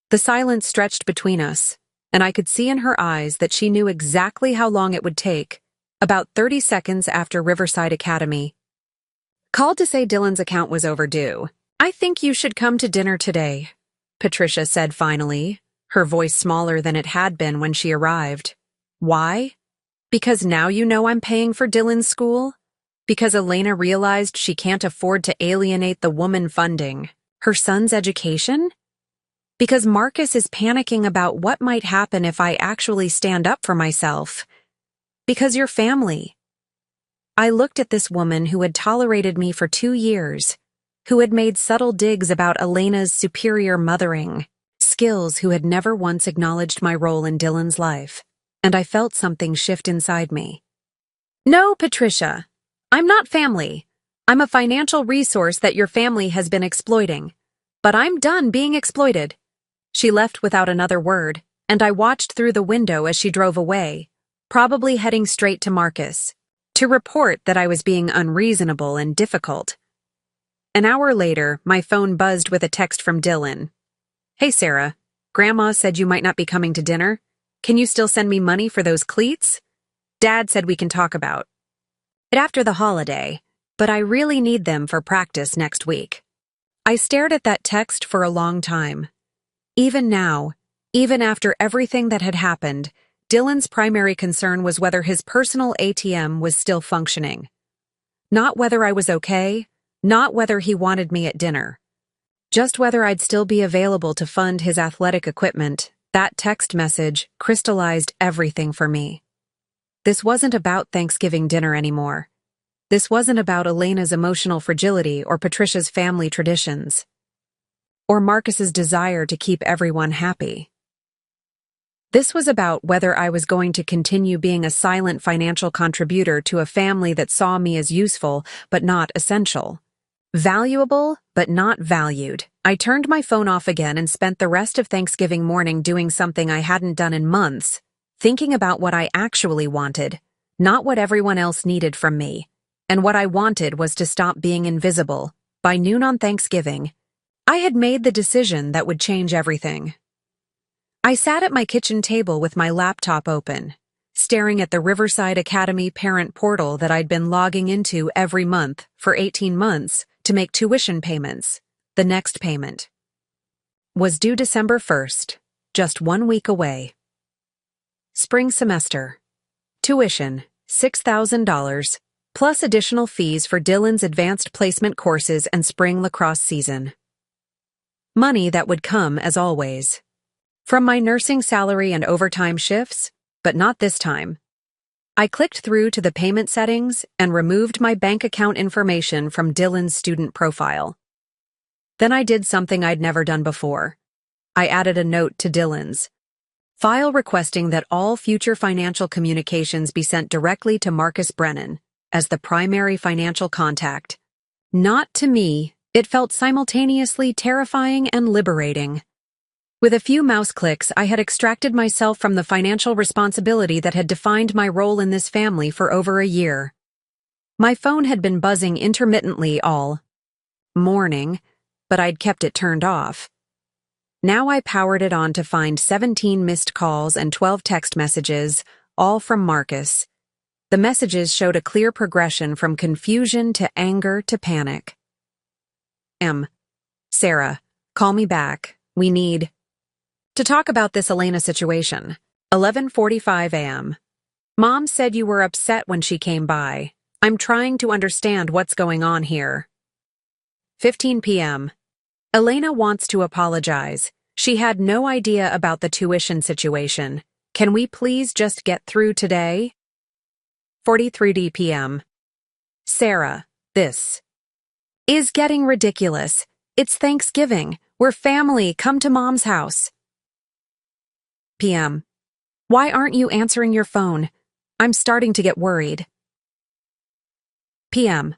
Speaker 1: The silence stretched between us, and I could see in her eyes that she knew exactly how long it would take, about 30 seconds after Riverside Academy. Called to say Dylan's account was overdue. I think you should come to dinner today, Patricia said finally, her voice smaller than it had been when she arrived. Why? Because now you know I'm paying for Dylan's school? Because Elena realized she can't afford to alienate the woman funding her son's education? Because Marcus is panicking about what might happen if I actually stand up for myself? Because you're family. I looked at this woman who had tolerated me for 2 years, who had made subtle digs about Elena's superior mothering skills, who had never once acknowledged my role in Dylan's life, and I felt something shift inside me. No, Patricia, I'm not family. I'm a financial resource that your family has been exploiting. But I'm done being exploited. She left without another word, and I watched through the window as she drove away, probably heading straight to Marcus, to report that I was being unreasonable and difficult. An hour later, my phone buzzed with a text from Dylan. Hey Sarah, Grandma said you might not be coming to dinner. Can you still send me money for those cleats? Dad said we can talk about it after the holiday, but I really need them for practice next week. I stared at that text for a long time. Even now, even after everything that had happened, Dylan's primary concern was whether his personal ATM was still functioning. Not whether I was okay, not whether he wanted me at dinner. Just whether I'd still be available to fund his athletic equipment. That text message crystallized everything for me. This wasn't about Thanksgiving dinner anymore. This wasn't about Elena's emotional fragility or Patricia's family traditions, or Marcus's desire to keep everyone happy. This was about whether I was going to continue being a silent financial contributor to a family that saw me as useful but not essential. Valuable, but not valued. I turned my phone off again and spent the rest of Thanksgiving morning doing something I hadn't done in months, thinking about what I actually wanted, not what everyone else needed from me. And what I wanted was to stop being invisible. By noon on Thanksgiving, I had made the decision that would change everything. I sat at my kitchen table with my laptop open, staring at the Riverside Academy parent portal that I'd been logging into every month for 18 months to make tuition payments. The next payment was due December 1st, just 1 week away. Spring semester. Tuition, $6,000, plus additional fees for Dylan's advanced placement courses and spring lacrosse season. Money that would come as always from my nursing salary and overtime shifts, but not this time. I clicked through to the payment settings and removed my bank account information from Dylan's student profile. Then I did something I'd never done before. I added a note to Dylan's file requesting that all future financial communications be sent directly to Marcus Brennan as the primary financial contact. Not to me, it felt simultaneously terrifying and liberating. With a few mouse clicks, I had extracted myself from the financial responsibility that had defined my role in this family for over a year. My phone had been buzzing intermittently all morning, but I'd kept it turned off. Now I powered it on to find 17 missed calls and 12 text messages, all from Marcus. The messages showed a clear progression from confusion to anger to panic. Sarah, call me back. We need to talk about this Elena situation. 11:45 a.m. Mom said you were upset when she came by. I'm trying to understand what's going on here. 15 p.m. Elena wants to apologize. She had no idea about the tuition situation. Can we please just get through today? 8:43 p.m. Sarah, this is getting ridiculous. It's Thanksgiving. We're family. Come to Mom's house. p.m. Why aren't you answering your phone? I'm starting to get worried. p.m.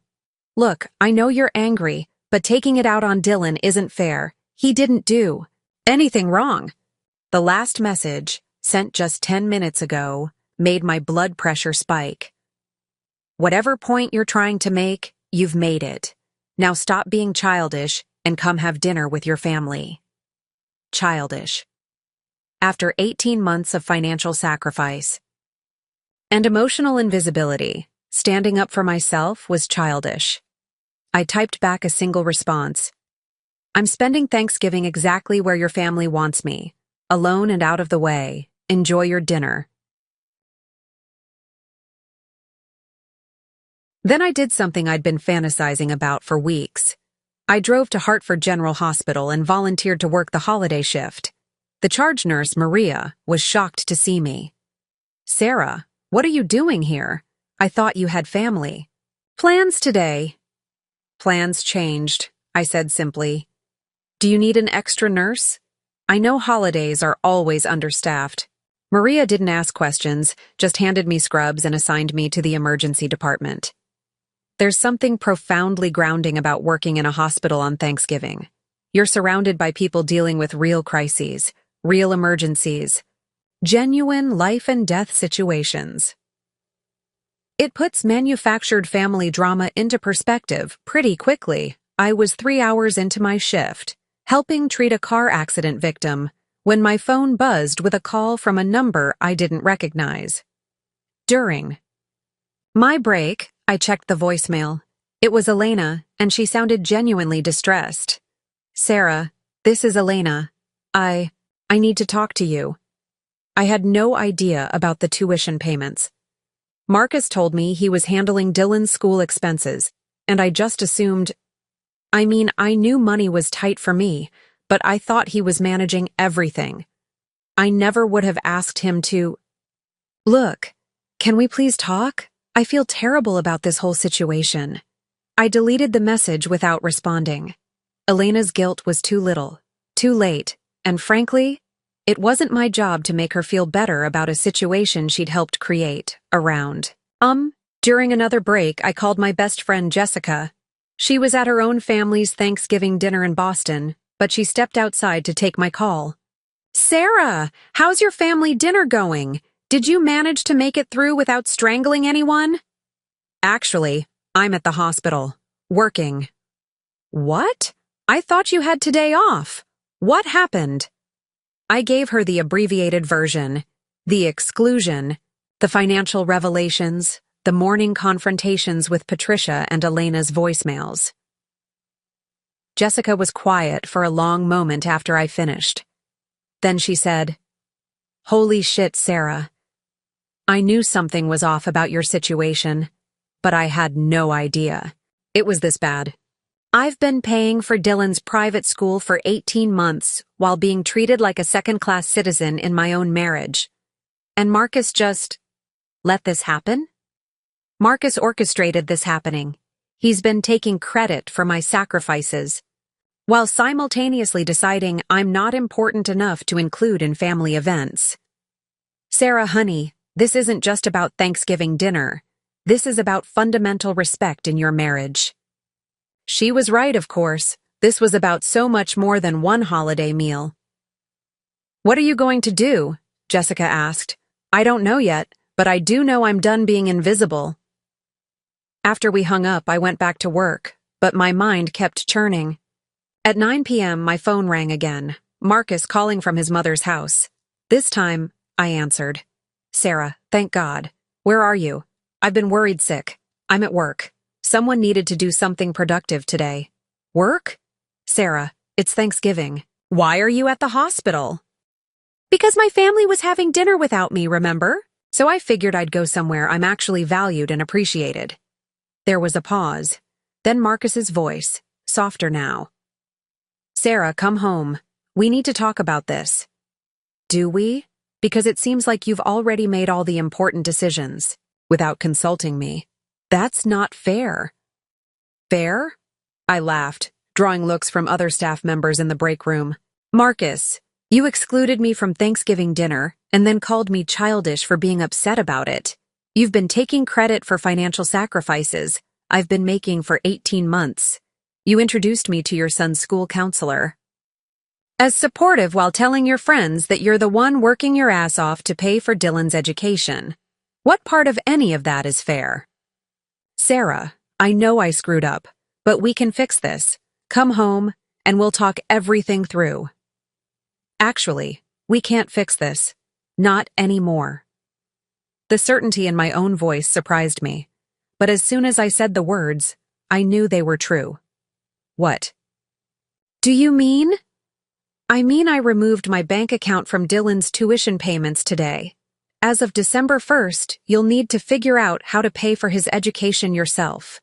Speaker 1: Look, I know you're angry, but taking it out on Dylan isn't fair. He didn't do anything wrong. The last message, sent just 10 minutes ago, made my blood pressure spike. Whatever point you're trying to make, you've made it. Now stop being childish and come have dinner with your family. Childish. After 18 months of financial sacrifice and emotional invisibility, standing up for myself was childish. I typed back a single response. I'm spending Thanksgiving exactly where your family wants me. Alone and out of the way. Enjoy your dinner. Then I did something I'd been fantasizing about for weeks. I drove to Hartford General Hospital and volunteered to work the holiday shift. The charge nurse, Maria, was shocked to see me. Sarah, what are you doing here? I thought you had family. Plans today. Plans changed, I said simply. Do you need an extra nurse? I know holidays are always understaffed. Maria didn't ask questions, just handed me scrubs and assigned me to the emergency department. There's something profoundly grounding about working in a hospital on Thanksgiving. You're surrounded by people dealing with real crises, real emergencies, genuine life and death situations. It puts manufactured family drama into perspective pretty quickly. I was 3 hours into my shift, helping treat a car accident victim, when my phone buzzed with a call from a number I didn't recognize. During my break, I checked the voicemail. It was Elena, and she sounded genuinely distressed. Sarah, this is Elena. I need to talk to you. I had no idea about the tuition payments. Marcus told me he was handling Dylan's school expenses, and I just assumed... I knew money was tight for me, but I thought he was managing everything. I never would have asked him to... Look, can we please talk? I feel terrible about this whole situation. I deleted the message without responding. Elena's guilt was too little, too late, and frankly, it wasn't my job to make her feel better about a situation she'd helped create around. During another break, I called my best friend Jessica. She was at her own family's Thanksgiving dinner in Boston, but she stepped outside to take my call. Sarah, how's your family dinner going? Did you manage to make it through without strangling anyone? Actually, I'm at the hospital, working. What? I thought you had today off. What happened? I gave her the abbreviated version, the exclusion, the financial revelations, the morning confrontations with Patricia and Elena's voicemails. Jessica was quiet for a long moment after I finished. Then she said, Holy shit, Sarah. I knew something was off about your situation, but I had no idea. It was this bad. I've been paying for Dylan's private school for 18 months while being treated like a second-class citizen in my own marriage. And Marcus just let this happen? Marcus orchestrated this happening. He's been taking credit for my sacrifices, while simultaneously deciding I'm not important enough to include in family events. Sarah, honey, this isn't just about Thanksgiving dinner. This is about fundamental respect in your marriage. She was right, of course. This was about so much more than one holiday meal. What are you going to do? Jessica asked. I don't know yet, but I do know I'm done being invisible. After we hung up, I went back to work, but my mind kept churning. At 9 p.m., my phone rang again. Marcus calling from his mother's house. This time, I answered. Sarah, thank God. Where are you? I've been worried sick. I'm at work. Someone needed to do something productive today. Work? Sarah, it's Thanksgiving. Why are you at the hospital? Because my family was having dinner without me, remember? So I figured I'd go somewhere I'm actually valued and appreciated. There was a pause. Then Marcus's voice, softer now. Sarah, come home. We need to talk about this. Do we? Because it seems like you've already made all the important decisions. without consulting me. That's not fair. Fair? I laughed, drawing looks from other staff members in the break room. Marcus, you excluded me from Thanksgiving dinner and then called me childish for being upset about it. You've been taking credit for financial sacrifices I've been making for 18 months. You introduced me to your son's school counselor. As supportive while telling your friends that you're the one working your ass off to pay for Dylan's education. What part of any of that is fair? Sarah, I know I screwed up, but we can fix this. Come home, and we'll talk everything through. Actually, we can't fix this. Not anymore. The certainty in my own voice surprised me, but as soon as I said the words, I knew they were true. What? Do you mean? I mean I removed my bank account from Dylan's tuition payments today. As of December 1st, you'll need to figure out how to pay for his education yourself.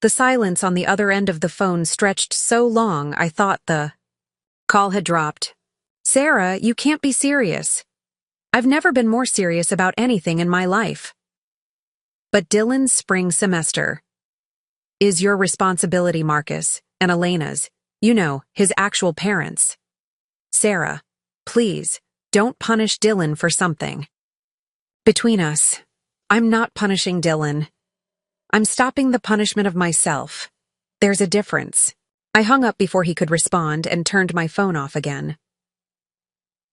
Speaker 1: The silence on the other end of the phone stretched so long I thought the call had dropped. Sarah, you can't be serious. I've never been more serious about anything in my life. But Dylan's spring semester is your responsibility, Marcus, and Elena's, you know, his actual parents. Sarah, please, don't punish Dylan for something. Between us, I'm not punishing Dylan. I'm stopping the punishment of myself. There's a difference. I hung up before he could respond and turned my phone off again.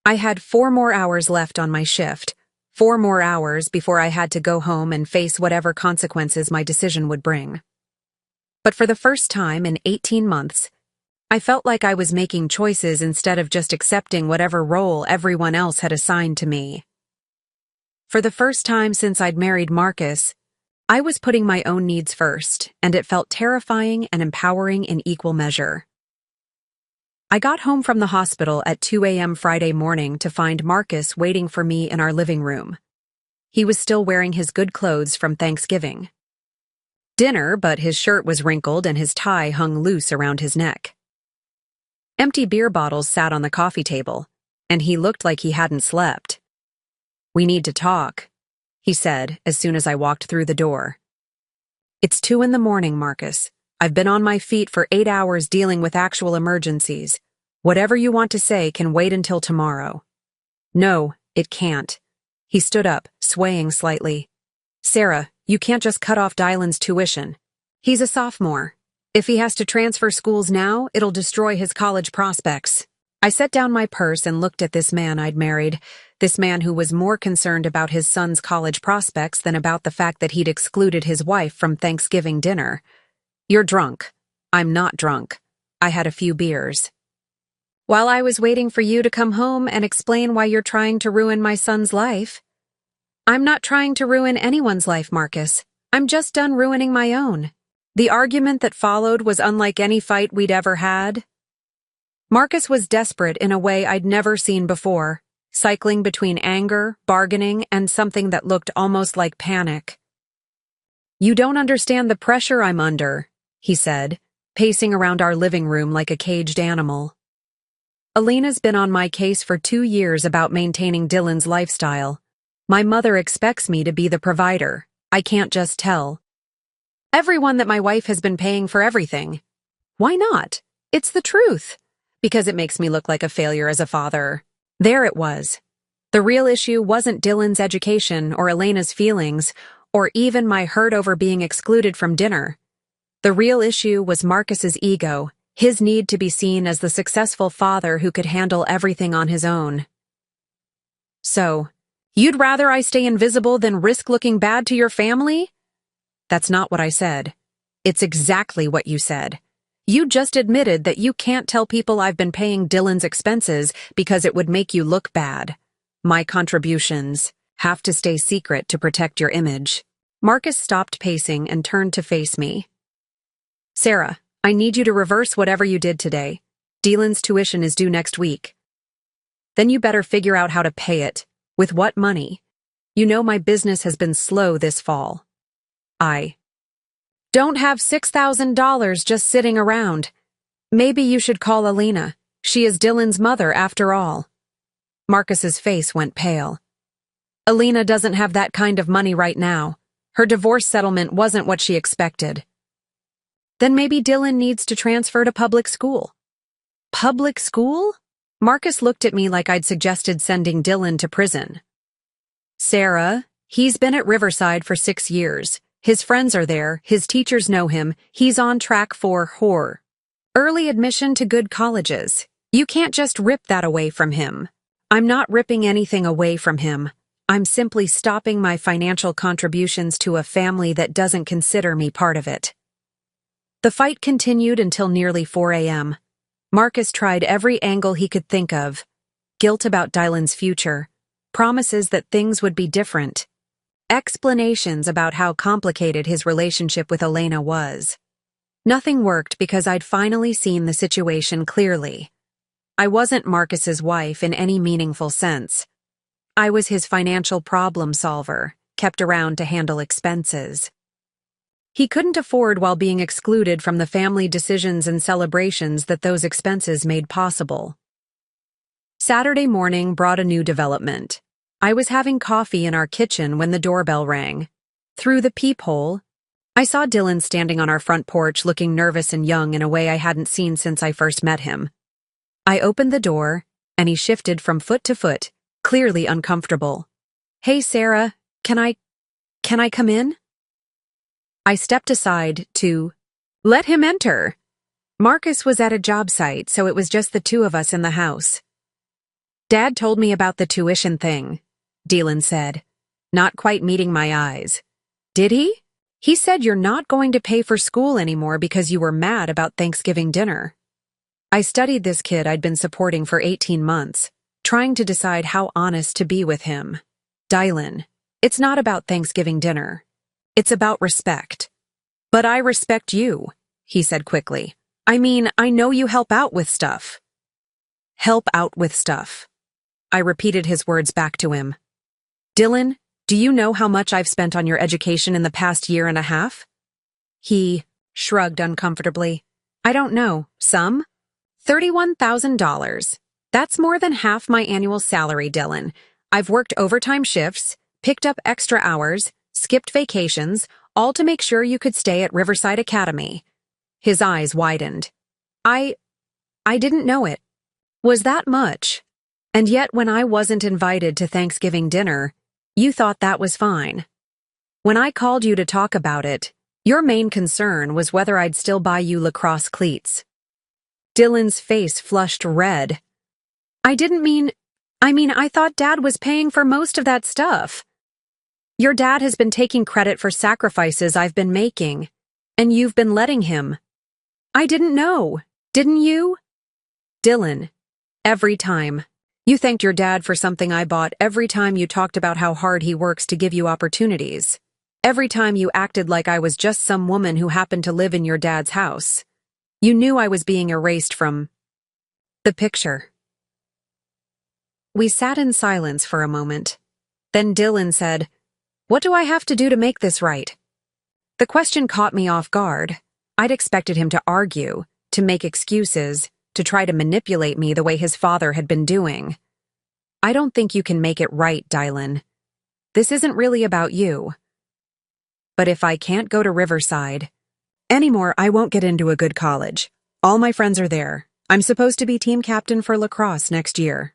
Speaker 1: I had 4 more hours left on my shift, 4 more hours before I had to go home and face whatever consequences my decision would bring. But for the first time in 18 months, I felt like I was making choices instead of just accepting whatever role everyone else had assigned to me. For the first time since I'd married Marcus, I was putting my own needs first, and it felt terrifying and empowering in equal measure. I got home from the hospital at 2 a.m. Friday morning to find Marcus waiting for me in our living room. He was still wearing his good clothes from Thanksgiving. Dinner, but his shirt was wrinkled and his tie hung loose around his neck. Empty beer bottles sat on the coffee table, and he looked like he hadn't slept. We need to talk, he said as soon as I walked through the door. It's 2 in the morning, Marcus. I've been on my feet for 8 hours dealing with actual emergencies. Whatever you want to say can wait until tomorrow. No, it can't. He stood up, swaying slightly. Sarah, you can't just cut off Dylan's tuition. He's a sophomore. If he has to transfer schools now, it'll destroy his college prospects. I set down my purse and looked at this man I'd married, this man who was more concerned about his son's college prospects than about the fact that he'd excluded his wife from Thanksgiving dinner. You're drunk. I'm not drunk. I had a few beers. While I was waiting for you to come home and explain why you're trying to ruin my son's life. I'm not trying to ruin anyone's life, Marcus. I'm just done ruining my own. The argument that followed was unlike any fight we'd ever had. Marcus was desperate in a way I'd never seen before, cycling between anger, bargaining, and something that looked almost like panic. You don't understand the pressure I'm under, he said, pacing around our living room like a caged animal. Elena's been on my case for 2 years about maintaining Dylan's lifestyle. My mother expects me to be the provider. I can't just tell everyone that my wife has been paying for everything. Why not? It's the truth. Because it makes me look like a failure as a father. There it was. The real issue wasn't Dylan's education or Elena's feelings, or even my hurt over being excluded from dinner. The real issue was Marcus's ego, his need to be seen as the successful father who could handle everything on his own. So, you'd rather I stay invisible than risk looking bad to your family? That's not what I said. It's exactly what you said. You just admitted that you can't tell people I've been paying Dylan's expenses because it would make you look bad. My contributions have to stay secret to protect your image. Marcus stopped pacing and turned to face me. Sarah, I need you to reverse whatever you did today. Dylan's tuition is due next week. Then you better figure out how to pay it. With what money? You know my business has been slow this fall. I don't have $6,000 just sitting around. Maybe you should call Elena. She is Dylan's mother after all. Marcus's face went pale. Elena doesn't have that kind of money right now. Her divorce settlement wasn't what she expected. Then maybe Dylan needs to transfer to public school. Public school? Marcus looked at me like I'd suggested sending Dylan to prison. Sarah, he's been at Riverside for 6 years. His friends are there, his teachers know him, he's on track for early admission to good colleges. You can't just rip that away from him. I'm not ripping anything away from him. I'm simply stopping my financial contributions to a family that doesn't consider me part of it. The fight continued until nearly 4 a.m. Marcus tried every angle he could think of. Guilt about Dylan's future. Promises that things would be different. Explanations about how complicated his relationship with Elena was. Nothing worked because I'd finally seen the situation clearly. I wasn't Marcus's wife in any meaningful sense. I was his financial problem solver, kept around to handle expenses. He couldn't afford while being excluded from the family decisions and celebrations that those expenses made possible. Saturday morning brought a new development. I was having coffee in our kitchen when the doorbell rang. Through the peephole, I saw Dylan standing on our front porch looking nervous and young in a way I hadn't seen since I first met him. I opened the door, and he shifted from foot to foot, clearly uncomfortable. "Hey, Sarah, can I come in?" I stepped aside to let him enter. Marcus was at a job site, so it was just the two of us in the house. "Dad told me about the tuition thing," Dylan said, not quite meeting my eyes. "Did he? He said you're not going to pay for school anymore because you were mad about Thanksgiving dinner." I studied this kid I'd been supporting for 18 months, trying to decide how honest to be with him. "Dylan, it's not about Thanksgiving dinner. It's about respect." "But I respect you," he said quickly. "I mean, I know you help out with stuff." "Help out with stuff." I repeated his words back to him. "Dylan, do you know how much I've spent on your education in the past year and a half?" He shrugged uncomfortably. "I don't know. Some? $31,000. That's more than half my annual salary, Dylan. I've worked overtime shifts, picked up extra hours, skipped vacations, all to make sure you could stay at Riverside Academy." His eyes widened. I didn't know it. Was that much? And yet when I wasn't invited to Thanksgiving dinner, you thought that was fine. When I called you to talk about it, your main concern was whether I'd still buy you lacrosse cleats. Dylan's face flushed red. I thought Dad was paying for most of that stuff. Your dad has been taking credit for sacrifices I've been making, and you've been letting him. I didn't know, didn't you? Dylan, every time. You thanked your dad for something I bought every time you talked about how hard he works to give you opportunities. Every time you acted like I was just some woman who happened to live in your dad's house. You knew I was being erased from the picture. We sat in silence for a moment. Then Dylan said, "What do I have to do to make this right?" The question caught me off guard. I'd expected him to argue, to make excuses, to try to manipulate me the way his father had been doing. "I don't think you can make it right, Dylan. This isn't really about you. But if I can't go to Riverside anymore, I won't get into a good college. All my friends are there. I'm supposed to be team captain for lacrosse next year."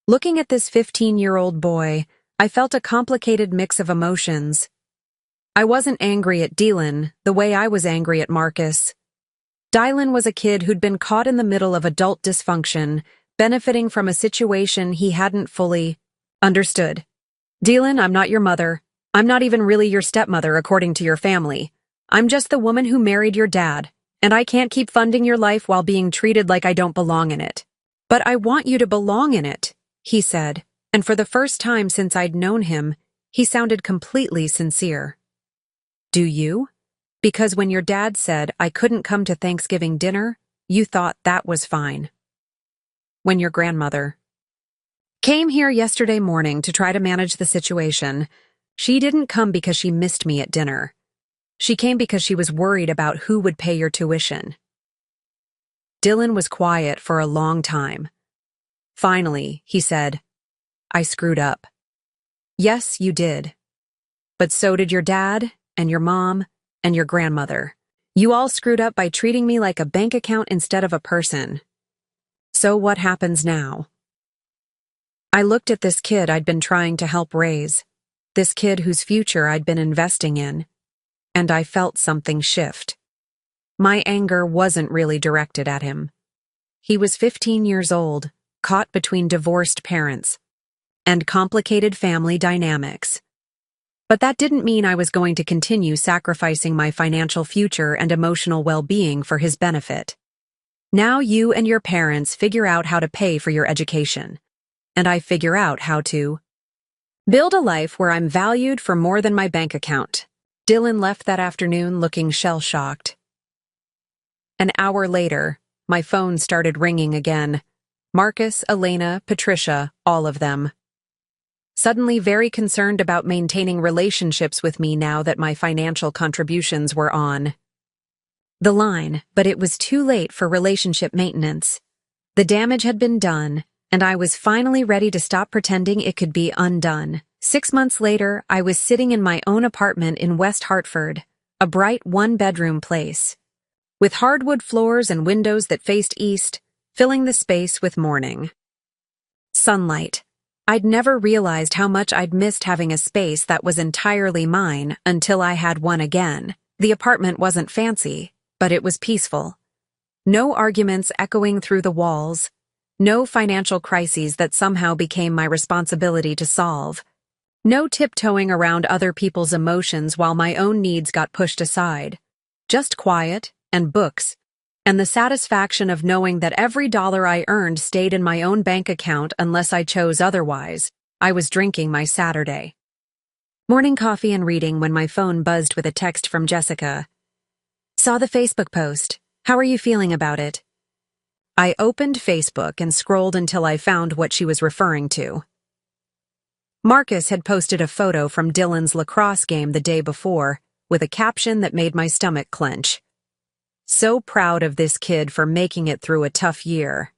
Speaker 1: Looking at this 15-year-old boy, I felt a complicated mix of emotions. I wasn't angry at Dylan the way I was angry at Marcus. Dylan was a kid who'd been caught in the middle of adult dysfunction, benefiting from a situation he hadn't fully understood. "Dylan, I'm not your mother. I'm not even really your stepmother according to your family. I'm just the woman who married your dad, and I can't keep funding your life while being treated like I don't belong in it. But I want you to belong in it," he said, and for the first time since I'd known him, he sounded completely sincere. "Do you? Because when your dad said I couldn't come to Thanksgiving dinner, you thought that was fine. When your grandmother came here yesterday morning to try to manage the situation, she didn't come because she missed me at dinner. She came because she was worried about who would pay your tuition." Dylan was quiet for a long time. Finally, he said, "I screwed up." Yes, you did. But so did your dad, and your mom, and your grandmother. You all screwed up by treating me like a bank account instead of a person. So what happens now? I looked at this kid I'd been trying to help raise, this kid whose future I'd been investing in, and I felt something shift. My anger wasn't really directed at him. He was 15 years old, caught between divorced parents and complicated family dynamics. But that didn't mean I was going to continue sacrificing my financial future and emotional well-being for his benefit. Now you and your parents figure out how to pay for your education, and I figure out how to build a life where I'm valued for more than my bank account. Dylan left that afternoon looking shell-shocked. An hour later, my phone started ringing again. Marcus, Elena, Patricia, all of them. Suddenly very concerned about maintaining relationships with me now that my financial contributions were on the line, but it was too late for relationship maintenance. The damage had been done, and I was finally ready to stop pretending it could be undone. 6 months later, I was sitting in my own apartment in West Hartford, a bright one-bedroom place, with hardwood floors and windows that faced east, filling the space with morning sunlight. I'd never realized how much I'd missed having a space that was entirely mine until I had one again. The apartment wasn't fancy, but it was peaceful. No arguments echoing through the walls, no financial crises that somehow became my responsibility to solve. No tiptoeing around other people's emotions while my own needs got pushed aside. Just quiet and books, and the satisfaction of knowing that every dollar I earned stayed in my own bank account unless I chose otherwise. I was drinking my Saturday morning coffee and reading when my phone buzzed with a text from Jessica. Saw the Facebook post. How are you feeling about it? I opened Facebook and scrolled until I found what she was referring to. Marcus had posted a photo from Dylan's lacrosse game the day before, with a caption that made my stomach clench. So proud of this kid for making it through a tough year.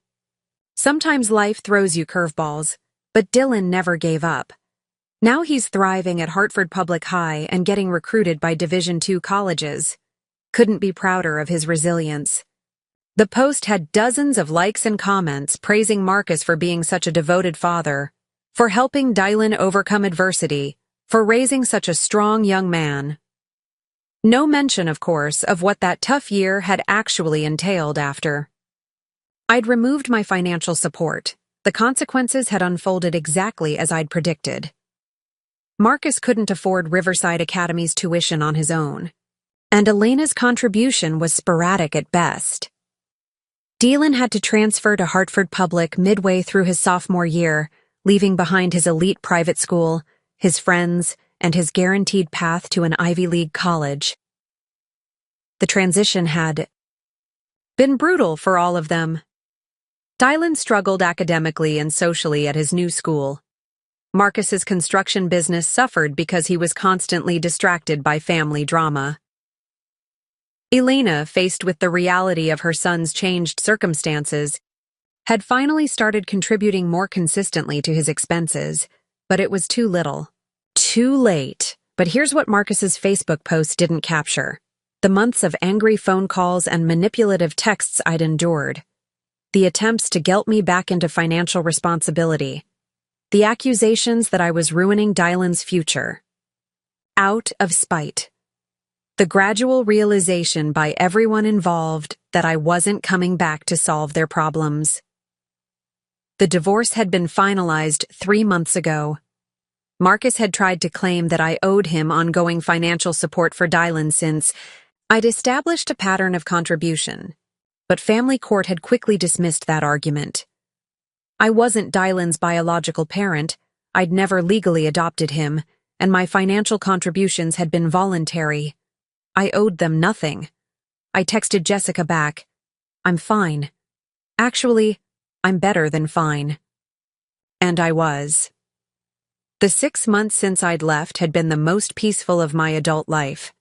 Speaker 1: Sometimes life throws you curveballs, but Dylan never gave up. Now he's thriving at Hartford Public High and getting recruited by Division II colleges. Couldn't be prouder of his resilience. The post had dozens of likes and comments praising Marcus for being such a devoted father, for helping Dylan overcome adversity, for raising such a strong young man. No mention, of course, of what that tough year had actually entailed after. I'd removed my financial support. The consequences had unfolded exactly as I'd predicted. Marcus couldn't afford Riverside Academy's tuition on his own, and Elena's contribution was sporadic at best. Dylan had to transfer to Hartford Public midway through his sophomore year, leaving behind his elite private school, his friends, and his guaranteed path to an Ivy League college. The transition had been brutal for all of them. Dylan struggled academically and socially at his new school. Marcus's construction business suffered because he was constantly distracted by family drama. Elena, faced with the reality of her son's changed circumstances, had finally started contributing more consistently to his expenses, but it was too little. Too late. But here's what Marcus's Facebook post didn't capture. The months of angry phone calls and manipulative texts I'd endured. The attempts to guilt me back into financial responsibility. The accusations that I was ruining Dylan's future. Out of spite. The gradual realization by everyone involved that I wasn't coming back to solve their problems. The divorce had been finalized 3 months ago. Marcus had tried to claim that I owed him ongoing financial support for Dylan since I'd established a pattern of contribution, but family court had quickly dismissed that argument. I wasn't Dylan's biological parent, I'd never legally adopted him, and my financial contributions had been voluntary. I owed them nothing. I texted Jessica back, "I'm fine. Actually, I'm better than fine." And I was. The 6 months since I'd left had been the most peaceful of my adult life.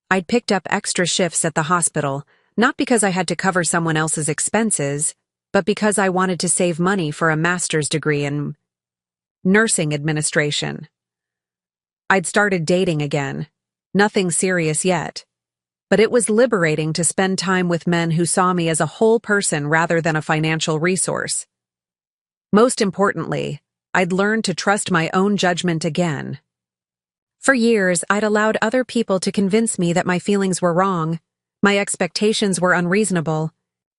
Speaker 1: I'd picked up extra shifts at the hospital, not because I had to cover someone else's expenses, but because I wanted to save money for a master's degree in nursing administration. I'd started dating again. Nothing serious yet. But it was liberating to spend time with men who saw me as a whole person rather than a financial resource. Most importantly, I'd learned to trust my own judgment again. For years, I'd allowed other people to convince me that my feelings were wrong, my expectations were unreasonable,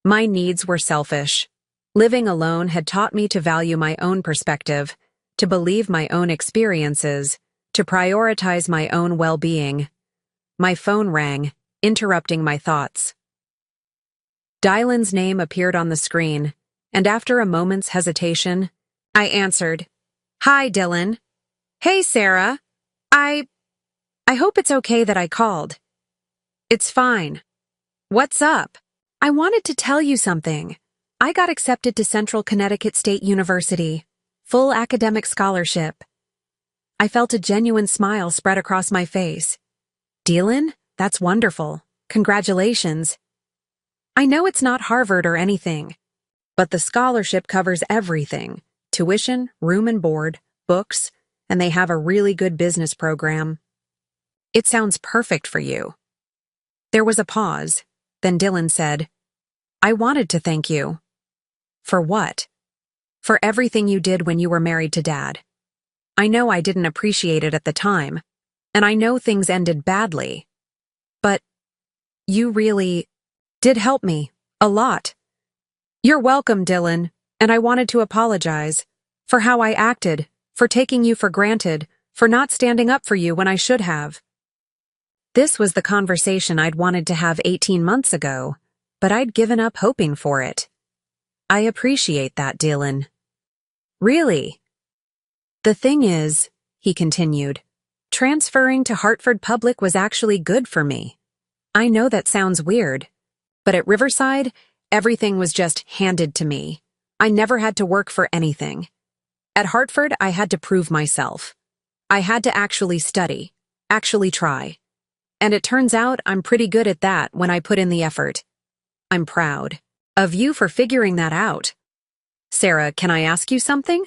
Speaker 1: my needs were selfish. Living alone had taught me to value my own perspective, to believe my own experiences, to prioritize my own well-being. My phone rang, interrupting my thoughts. Dylan's name appeared on the screen, and after a moment's hesitation, I answered, "Hi, Dylan." "Hey, Sarah. I hope it's okay that I called." "It's fine. What's up?" "I wanted to tell you something. I got accepted to Central Connecticut State University. Full academic scholarship." I felt a genuine smile spread across my face. "Dylan, that's wonderful. Congratulations." "I know it's not Harvard or anything, but the scholarship covers everything: tuition, room and board, books, and they have a really good business program. It sounds perfect for you." There was a pause. Then Dylan said, "I wanted to thank you." "For what?" "For everything you did when you were married to Dad. I know I didn't appreciate it at the time, and I know things ended badly. But you really did help me, a lot." "You're welcome, Dylan, and I wanted to apologize for how I acted, for taking you for granted, for not standing up for you when I should have." This was the conversation I'd wanted to have 18 months ago, but I'd given up hoping for it. "I appreciate that, Dylan." "Really?" "The thing is," he continued, "transferring to Hartford Public was actually good for me. I know that sounds weird, but at Riverside, everything was just handed to me. I never had to work for anything. At Hartford, I had to prove myself. I had to actually study, actually try. And it turns out I'm pretty good at that when I put in the effort. I'm proud of you for figuring that out." "Sarah, can I ask you something?"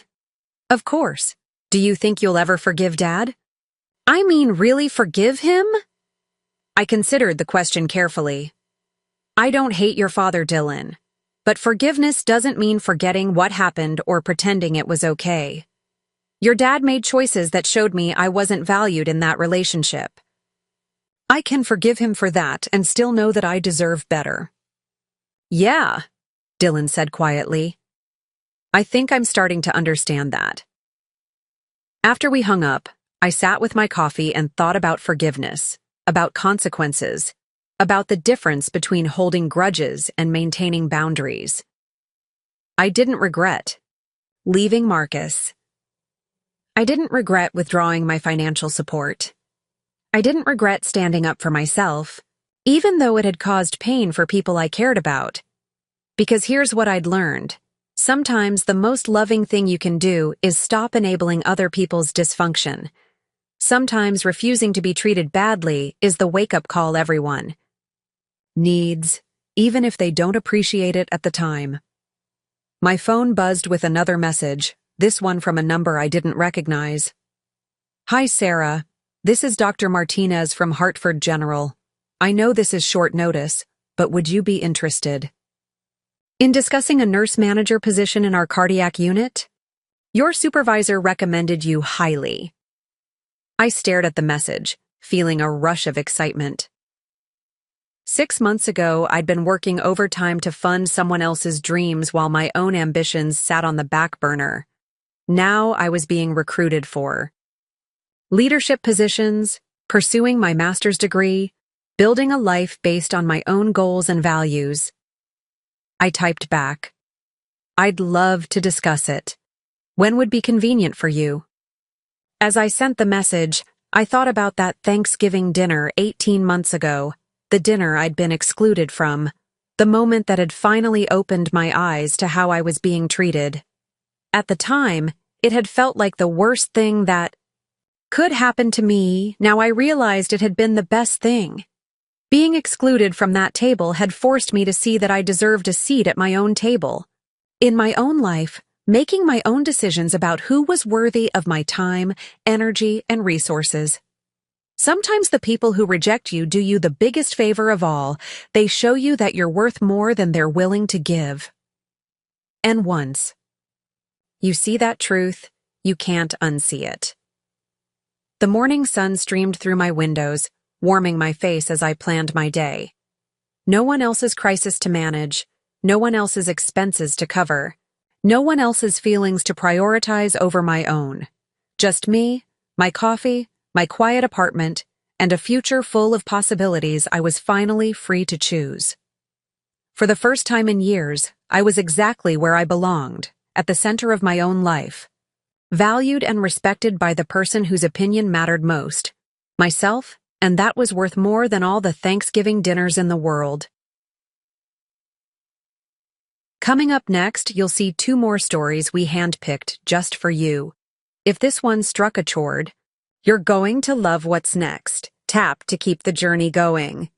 Speaker 1: "Of course. Do you think you'll ever forgive Dad?" "I mean, really forgive him?" I considered the question carefully. "I don't hate your father, Dylan. But forgiveness doesn't mean forgetting what happened or pretending it was okay. Your dad made choices that showed me I wasn't valued in that relationship. I can forgive him for that and still know that I deserve better." "Yeah," Dylan said quietly. "I think I'm starting to understand that." After we hung up, I sat with my coffee and thought about forgiveness, about consequences, about the difference between holding grudges and maintaining boundaries. I didn't regret leaving Marcus. I didn't regret withdrawing my financial support. I didn't regret standing up for myself, even though it had caused pain for people I cared about. Because here's what I'd learned. Sometimes the most loving thing you can do is stop enabling other people's dysfunction. Sometimes refusing to be treated badly is the wake-up call everyone needs, even if they don't appreciate it at the time. My phone buzzed with another message, this one from a number I didn't recognize. "Hi, Sarah. This is Dr. Martinez from Hartford General. I know this is short notice, but would you be interested in discussing a nurse manager position in our cardiac unit? Your supervisor recommended you highly." I stared at the message, feeling a rush of excitement. 6 months ago, I'd been working overtime to fund someone else's dreams while my own ambitions sat on the back burner. Now I was being recruited for leadership positions, pursuing my master's degree, building a life based on my own goals and values. I typed back, "I'd love to discuss it. When would be convenient for you?" As I sent the message, I thought about that Thanksgiving dinner 18 months ago, the dinner I'd been excluded from, the moment that had finally opened my eyes to how I was being treated. At the time, it had felt like the worst thing that could happen to me. Now I realized it had been the best thing. Being excluded from that table had forced me to see that I deserved a seat at my own table. In my own life, making my own decisions about who was worthy of my time, energy, and resources. Sometimes the people who reject you do you the biggest favor of all. They show you that you're worth more than they're willing to give. And once you see that truth, you can't unsee it. The morning sun streamed through my windows, warming my face as I planned my day. No one else's crisis to manage, no one else's expenses to cover, no one else's feelings to prioritize over my own. Just me, my coffee, my quiet apartment, and a future full of possibilities I was finally free to choose. For the first time in years, I was exactly where I belonged, at the center of my own life. Valued and respected by the person whose opinion mattered most, myself, and that was worth more than all the Thanksgiving dinners in the world. Coming up next, you'll see 2 more stories we handpicked just for you. If this one struck a chord, you're going to love what's next. Tap to keep the journey going.